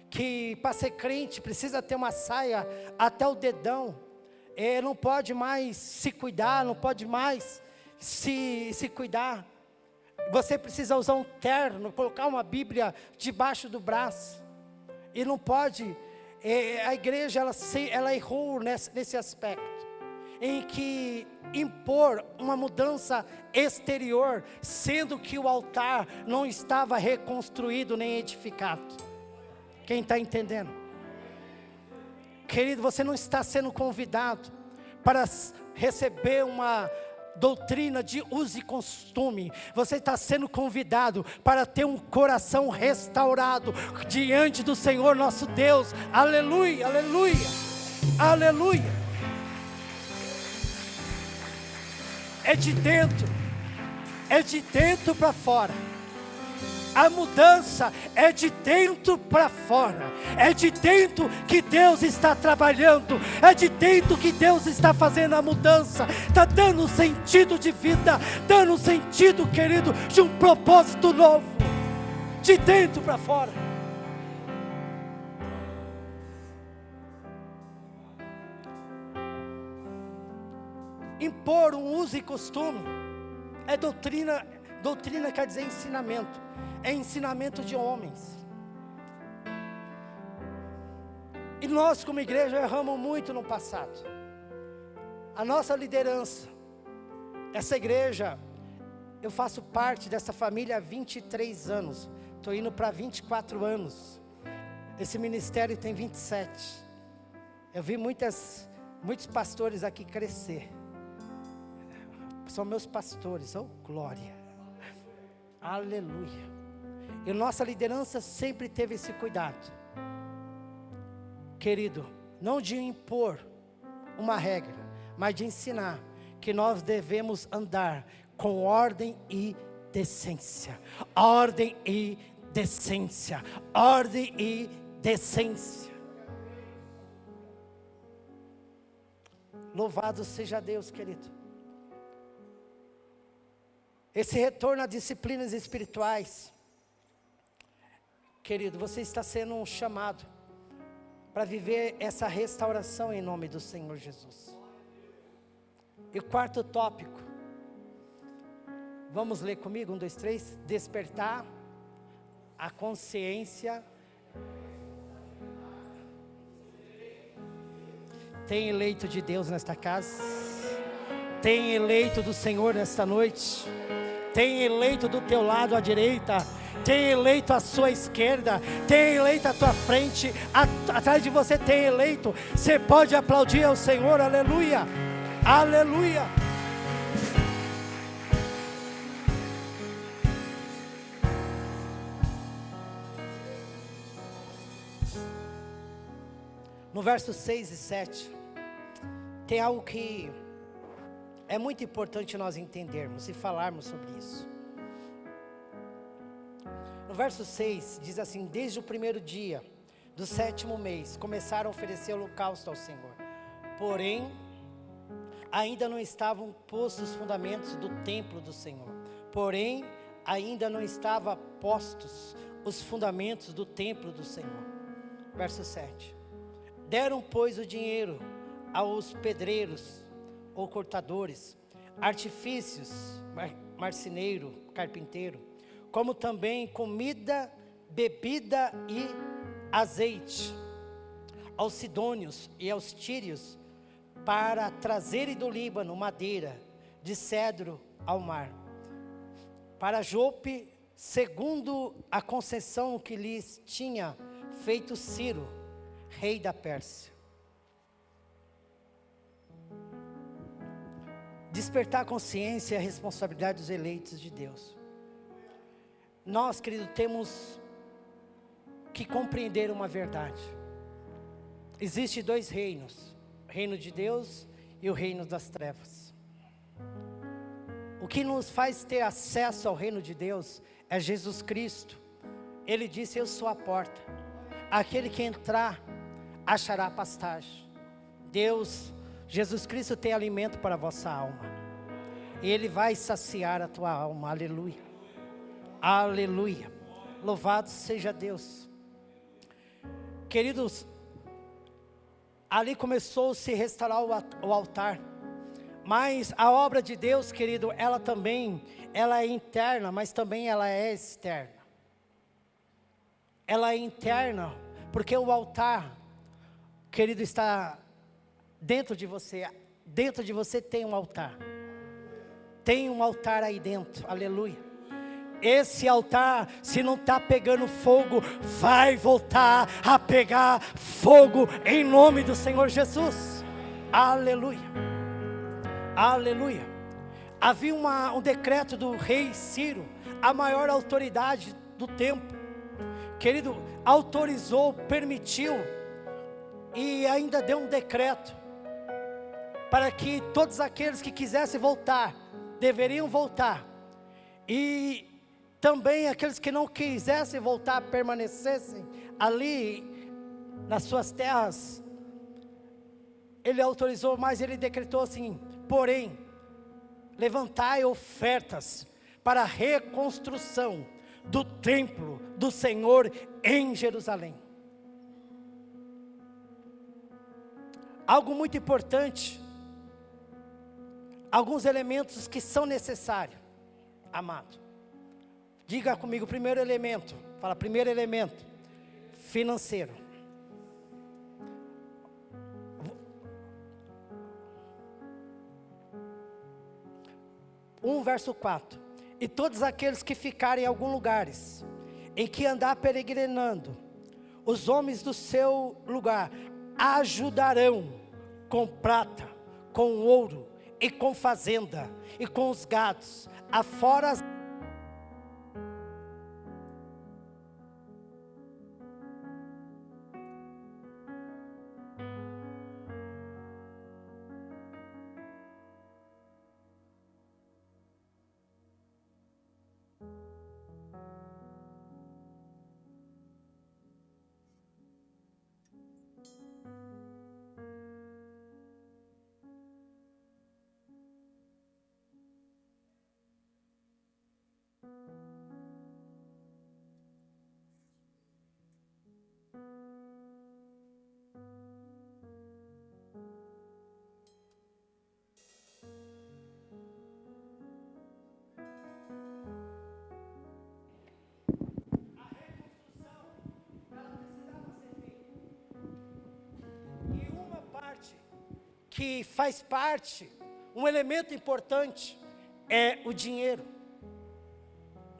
A: que para ser crente precisa ter uma saia até o dedão, não pode mais se cuidar, não pode mais se cuidar. Você precisa usar um terno, colocar uma Bíblia debaixo do braço, e não pode. A igreja ela errou nesse aspecto, em que impor uma mudança exterior, sendo que o altar não estava reconstruído nem edificado. Quem está entendendo? Querido, você não está sendo convidado para receber uma doutrina de uso e costume. Você está sendo convidado para ter um coração restaurado diante do Senhor nosso Deus. Aleluia, aleluia, aleluia. É de dentro para fora. A mudança é de dentro para fora. É de dentro que Deus está trabalhando. É de dentro que Deus está fazendo a mudança. Está dando um sentido de vida, dando um sentido, querido, de um propósito novo. De dentro para fora. Impor um uso e costume é doutrina. Doutrina quer dizer ensinamento. É ensinamento de homens. E nós como igreja erramos muito no passado. A nossa liderança, essa igreja, eu faço parte dessa família há 23 anos. Estou indo para 24 anos. Esse ministério tem 27. Eu vi muitos pastores aqui crescer. São meus pastores, oh glória. Aleluia. E nossa liderança sempre teve esse cuidado, querido, não de impor uma regra, mas de ensinar que nós devemos andar com ordem e decência. Ordem e decência. Ordem e decência. Louvado seja Deus, querido. Esse retorno a disciplinas espirituais, querido, você está sendo chamado para viver essa restauração em nome do Senhor Jesus. E o quarto tópico, vamos ler comigo, 1, 2, 3, despertar a consciência. Tem eleito de Deus nesta casa, tem eleito do Senhor nesta noite, tem eleito do teu lado à direita, tem eleito à sua esquerda, tem eleito à tua frente, atrás de você tem eleito. Você pode aplaudir ao Senhor, aleluia, aleluia. No verso 6 e 7, tem algo que é muito importante nós entendermos e falarmos sobre isso. No verso 6, diz assim: desde o primeiro dia do 7º mês, começaram a oferecer holocausto ao Senhor. Porém, ainda não estavam postos os fundamentos do templo do Senhor. Porém, ainda não estavam postos os fundamentos do templo do Senhor. Verso 7. Deram, pois, o dinheiro aos pedreiros ou cortadores, artifícios, marceneiro, carpinteiro, como também comida, bebida e azeite, aos sidônios e aos tírios, para trazerem do Líbano madeira de cedro ao mar, para Jope, segundo a concessão que lhes tinha feito Ciro, rei da Pérsia. Despertar a consciência e a responsabilidade dos eleitos de Deus. Nós, querido, temos que compreender uma verdade. Existem 2 reinos: o reino de Deus e o reino das trevas. O que nos faz ter acesso ao reino de Deus é Jesus Cristo. Ele disse: eu sou a porta, aquele que entrar achará pastagem. Deus, Jesus Cristo tem alimento para a vossa alma, Ele vai saciar a tua alma, aleluia, aleluia, louvado seja Deus. Queridos, ali começou a se restaurar o altar, mas a obra de Deus, querido, ela é interna, mas também ela é externa. Ela é interna, porque o altar, querido, está dentro de você. Dentro de você tem um altar. Tem um altar aí dentro, aleluia. Esse altar, se não está pegando fogo, vai voltar a pegar fogo em nome do Senhor Jesus, aleluia, aleluia. Havia um decreto do rei Ciro, a maior autoridade do tempo, querido, autorizou, permitiu e ainda deu um decreto para que todos aqueles que quisessem voltar, deveriam voltar, e também aqueles que não quisessem voltar, permanecessem ali nas suas terras. Ele autorizou, mas ele decretou assim: porém, levantai ofertas para a reconstrução do templo do Senhor em Jerusalém. Algo muito importante, alguns elementos que são necessários, amado. Diga comigo, primeiro elemento, fala, primeiro elemento, financeiro. Verso 4. E todos aqueles que ficarem em alguns lugares, em que andar peregrinando, os homens do seu lugar ajudarão com prata, com ouro e com fazenda e com os gados, afora as que faz parte, um elemento importante, é o dinheiro.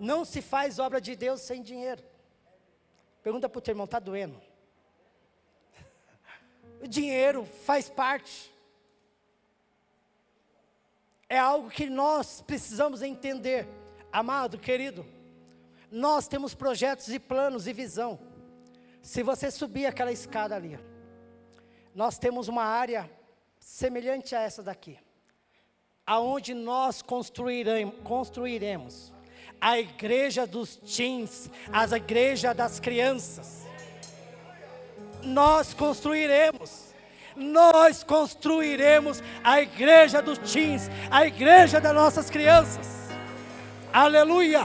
A: Não se faz obra de Deus sem dinheiro. Pergunta para o teu irmão, está doendo? O dinheiro faz parte. É algo que nós precisamos entender. Amado, querido, nós temos projetos e planos e visão. Se você subir aquela escada ali, nós temos uma área semelhante a essa daqui, aonde nós construiremos a igreja dos teens, a igreja das crianças. Nós construiremos a igreja dos teens, a igreja das nossas crianças. Aleluia!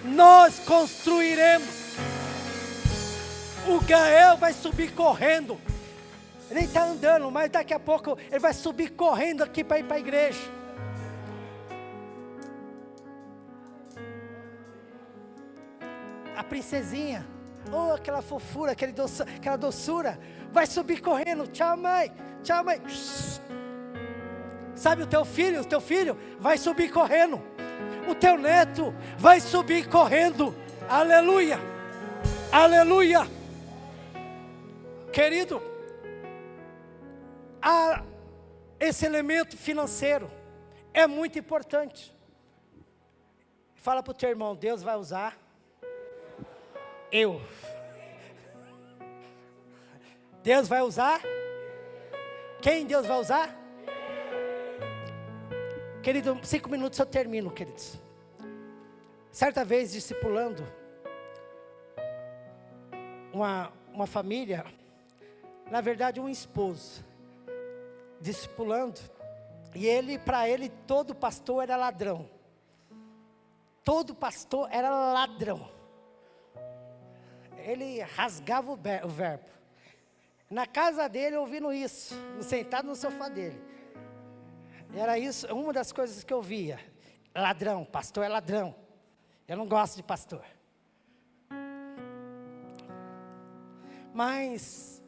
A: Nós construiremos. O Gael vai subir correndo. Ele está andando, mas daqui a pouco ele vai subir correndo aqui para ir para a igreja. A princesinha, oh, aquela fofura, aquela doçura, vai subir correndo. Tchau, mãe. Tchau, mãe. Sabe o teu filho vai subir correndo. O teu neto vai subir correndo. Aleluia. Aleluia. Querido, esse elemento financeiro é muito importante. Fala para o teu irmão, Deus vai usar eu. Deus vai usar? Quem Deus vai usar? Querido, 5 minutos eu termino, queridos. Certa vez, discipulando uma família, na verdade um esposo, discipulando, e para ele todo pastor era ladrão. Todo pastor era ladrão. Ele rasgava o verbo. Na casa dele, ouvindo isso, sentado no sofá dele. Era isso, uma das coisas que eu via. Ladrão, pastor é ladrão. Eu não gosto de pastor. Mas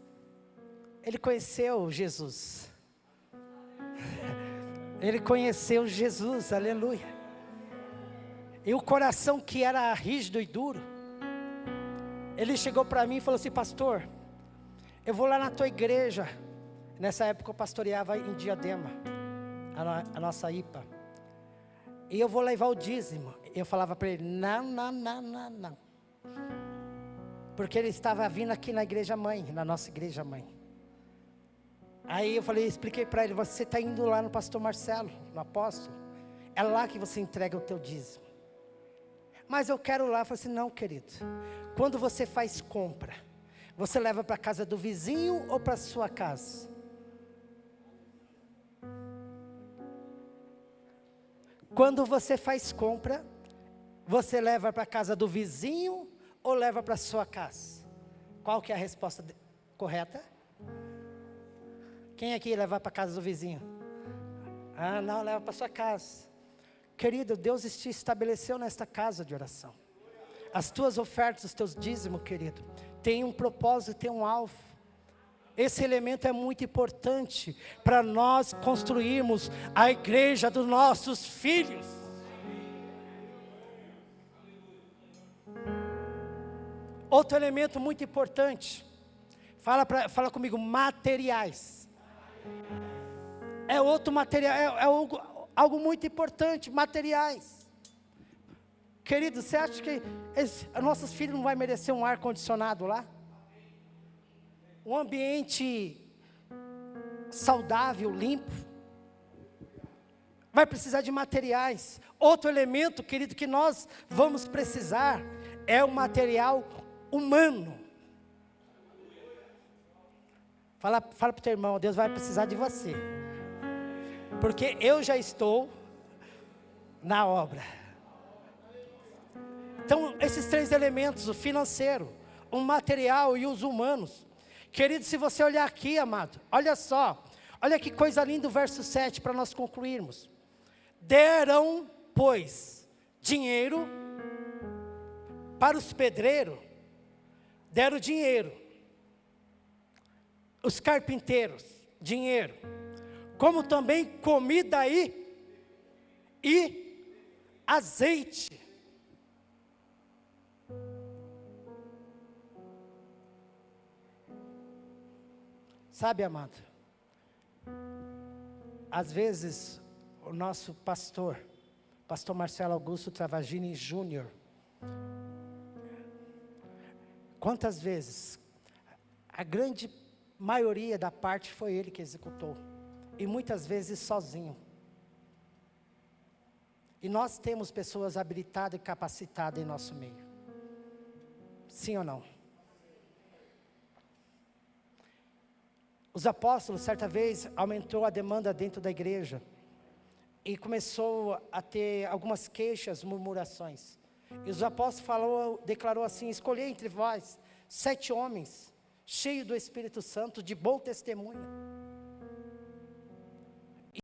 A: ele conheceu Jesus. Ele conheceu Jesus, aleluia. E o coração que era rígido e duro, ele chegou para mim e falou assim: pastor, eu vou lá na tua igreja. Nessa época eu pastoreava em Diadema, a nossa IPA. E eu vou levar o dízimo. Eu falava para ele: não. Porque ele estava vindo aqui na igreja mãe, na nossa igreja mãe. Aí eu expliquei para ele: você está indo lá no pastor Marcelo, no apóstolo. É lá que você entrega o teu dízimo. Mas eu quero lá. Eu falei assim: não, querido. Quando você faz compra, você leva para a casa do vizinho ou para a sua casa? Quando você faz compra, você leva para a casa do vizinho ou leva para a sua casa? Qual que é a resposta correta? Quem aqui leva para a casa do vizinho? Ah, não, leva para a sua casa. Querido, Deus te estabeleceu nesta casa de oração. As tuas ofertas, os teus dízimos, querido, tem um propósito, tem um alvo. Esse elemento é muito importante para nós construirmos a igreja dos nossos filhos. Outro elemento muito importante, fala comigo, materiais. É outro material, é algo muito importante, materiais. Querido, você acha que nossos filhos não vão merecer um ar-condicionado lá? Um ambiente saudável, limpo? Vai precisar de materiais. Outro elemento, querido, que nós vamos precisar é o material humano. Fala para o teu irmão, Deus vai precisar de você. Porque eu já estou na obra. Então, esses 3 elementos, o financeiro, o material e os humanos. Querido, se você olhar aqui, amado, olha só. Olha que coisa linda o verso 7 para nós concluirmos. Deram, pois, dinheiro para os pedreiros. Deram dinheiro. os carpinteiros, dinheiro, como também comida e azeite. Sabe, amado, às vezes o nosso pastor Marcelo Augusto Travagini Júnior, quantas vezes, a grande maioria da parte foi ele que executou, e muitas vezes sozinho. E nós temos pessoas habilitadas e capacitadas em nosso meio. Sim ou não? Os apóstolos, certa vez, aumentou a demanda dentro da igreja. E começou a ter algumas queixas, murmurações. E os apóstolos declarou assim: escolhi entre vós 7 homens, cheios do Espírito Santo, de bom testemunho.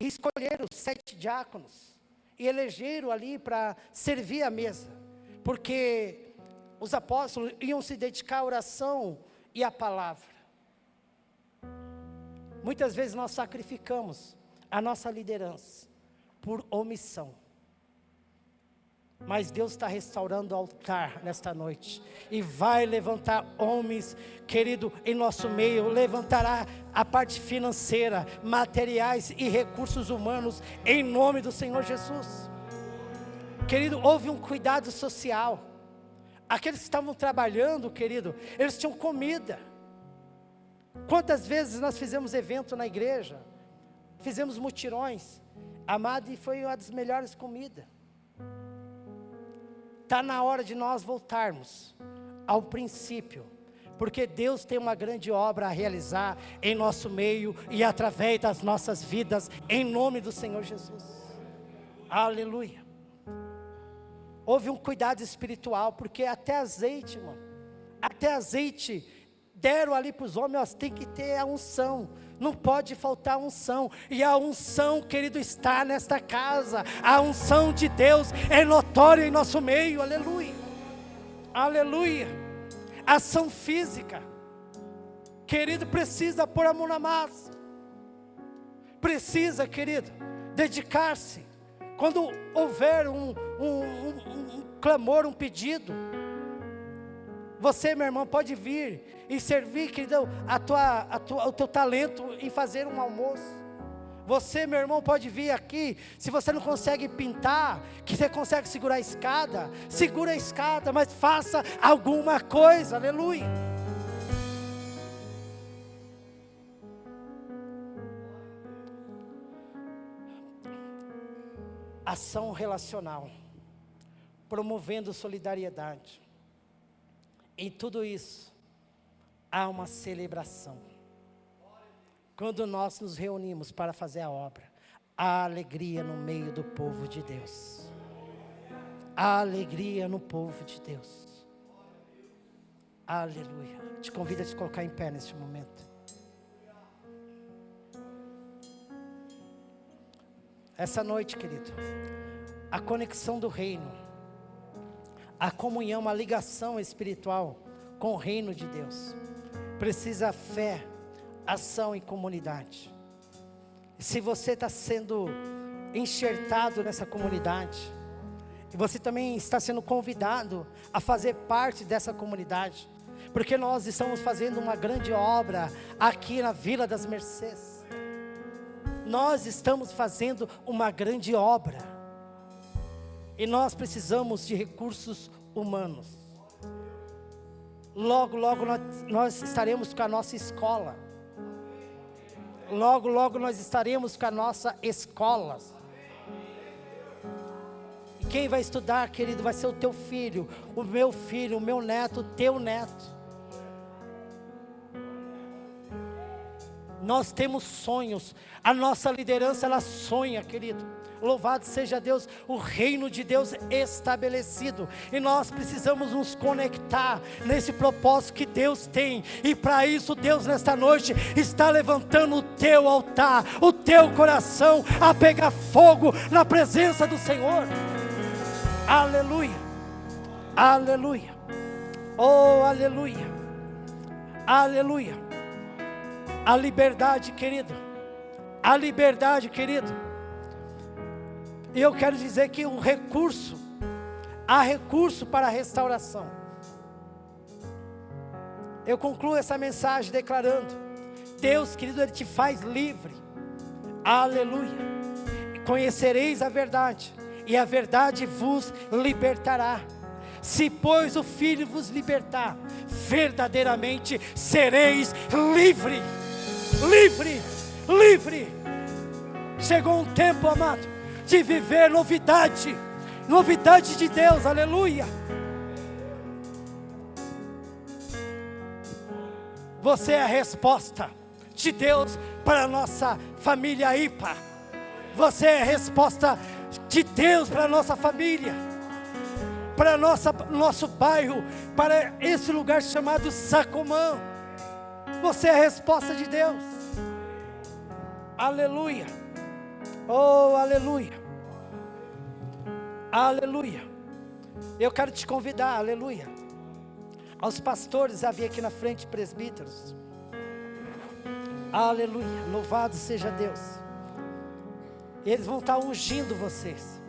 A: E escolheram 7 diáconos. E elegeram ali para servir a mesa. Porque os apóstolos iam se dedicar à oração e à palavra. Muitas vezes nós sacrificamos a nossa liderança por omissão. Mas Deus está restaurando o altar nesta noite. E vai levantar homens, querido, em nosso meio. Levantará a parte financeira, materiais e recursos humanos, em nome do Senhor Jesus. Querido, houve um cuidado social. Aqueles que estavam trabalhando, querido, eles tinham comida. Quantas vezes nós fizemos evento na igreja, fizemos mutirões, amado, e foi uma das melhores comidas. Está na hora de nós voltarmos ao princípio, porque Deus tem uma grande obra a realizar em nosso meio e através das nossas vidas, em nome do Senhor Jesus. Aleluia. Houve um cuidado espiritual, porque até azeite, irmão, até azeite deram ali para os homens, tem que ter a unção, não pode faltar unção, e a unção, querido, está nesta casa, a unção de Deus é notória em nosso meio, aleluia, aleluia. Ação física, querido, precisa pôr a mão na massa, precisa, querido, dedicar-se, quando houver um clamor, um pedido, você, meu irmão, pode vir e servir, querido, o teu talento em fazer um almoço. Você, meu irmão, pode vir aqui. Se você não consegue pintar, que você consegue segurar a escada, segura a escada, mas faça alguma coisa, aleluia. Ação relacional, promovendo solidariedade. Em tudo isso, há uma celebração. Quando nós nos reunimos para fazer a obra, há alegria no meio do povo de Deus. Há alegria no povo de Deus. Aleluia. Te convido a te colocar em pé neste momento. Essa noite, querido, a conexão do reino, a comunhão, a ligação espiritual com o reino de Deus, precisa fé, ação e comunidade. E se você está sendo enxertado nessa comunidade, e você também está sendo convidado a fazer parte dessa comunidade, porque nós estamos fazendo uma grande obra aqui na Vila das Mercês. Nós estamos fazendo uma grande obra, e nós precisamos de recursos humanos. Logo, logo nós estaremos com a nossa escola. Logo, logo nós estaremos com a nossa escola. E quem vai estudar, querido, vai ser o teu filho, o meu neto, o teu neto. Nós temos sonhos, a nossa liderança, ela sonha, querido. Louvado seja Deus, o reino de Deus estabelecido, e nós precisamos nos conectar nesse propósito que Deus tem, e para isso Deus nesta noite está levantando o teu altar, o teu coração a pegar fogo na presença do Senhor. Aleluia, aleluia, oh aleluia, aleluia. A liberdade, querido. A liberdade, querido. E eu quero dizer que há recurso para a restauração. Eu concluo essa mensagem declarando: Deus, querido, Ele te faz livre. Aleluia. Conhecereis a verdade, e a verdade vos libertará. Se pois o Filho vos libertar, verdadeiramente sereis livre. Livre, livre. Chegou um tempo, amado, de viver novidade. Novidade de Deus, aleluia. Você é a resposta de Deus para a nossa família IPA. Você é a resposta de Deus para a nossa família, para nosso bairro, para esse lugar chamado Sacomã. Você é a resposta de Deus. Aleluia. Oh, aleluia. Aleluia. Eu quero te convidar, aleluia, aos pastores a vir aqui na frente, presbíteros. Aleluia, louvado seja Deus. Eles vão estar ungindo vocês.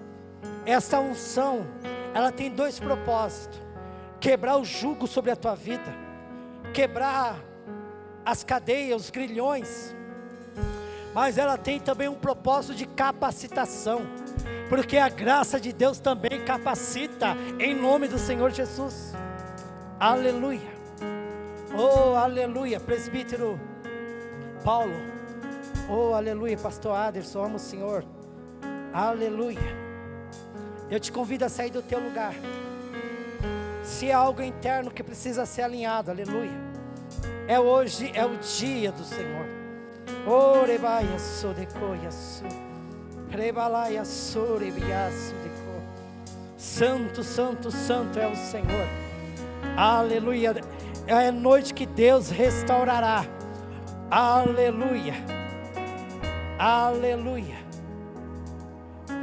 A: Esta unção, ela tem dois propósitos: quebrar o jugo sobre a tua vida, quebrar as cadeias, os grilhões. Mas ela tem também um propósito de capacitação, porque a graça de Deus também capacita, em nome do Senhor Jesus. Aleluia. Oh, aleluia. Presbítero Paulo. Oh, aleluia. Pastor Aderson, amo o Senhor. Aleluia. Eu te convido a sair do teu lugar. Se há algo interno que precisa ser alinhado, aleluia, hoje é o dia do Senhor. Oh, rebaia sodecoia su, rebalaia sorebiaço deco. Santo, santo, santo é o Senhor. Aleluia. É a noite que Deus restaurará. Aleluia. Aleluia.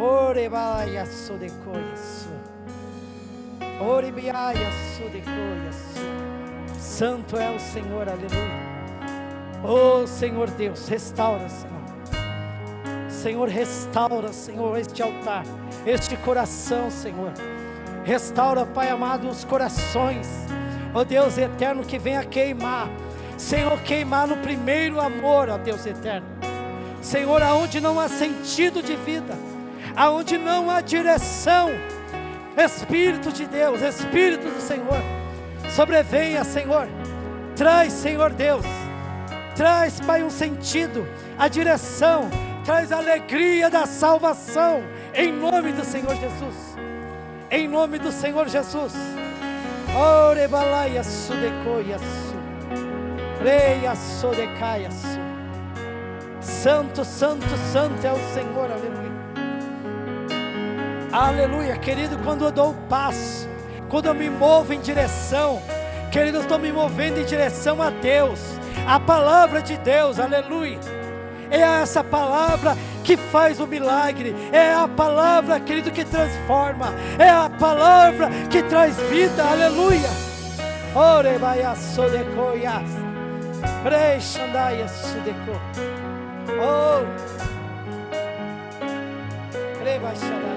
A: Orebaia sodecoia su, orebiaia sodecoia su. Santo é o Senhor, aleluia. Oh Senhor Deus, restaura, Senhor. Senhor, restaura, Senhor, este altar, este coração, Senhor. Restaura, Pai amado, os corações, ó Deus eterno, que venha queimar, Senhor, queimar no primeiro amor, ó Deus eterno. Senhor, aonde não há sentido de vida, aonde não há direção, Espírito de Deus, Espírito do Senhor, sobrevenha, Senhor. Traz, Senhor Deus, traz, Pai, um sentido, a direção, traz a alegria da salvação, em nome do Senhor Jesus, em nome do Senhor Jesus. Orebalaia sudecoia su, reia sodecaia su. Santo, santo, santo é o Senhor, aleluia. Aleluia, querido, quando eu dou o passo, quando eu me movo em direção, querido, eu estou me movendo em direção a Deus, a palavra de Deus, aleluia. É essa palavra que faz o milagre, é a palavra, querido, que transforma, é a palavra que traz vida, aleluia. Orebaia sodecoias, rechandaia sodeco, oh, rebaixarai.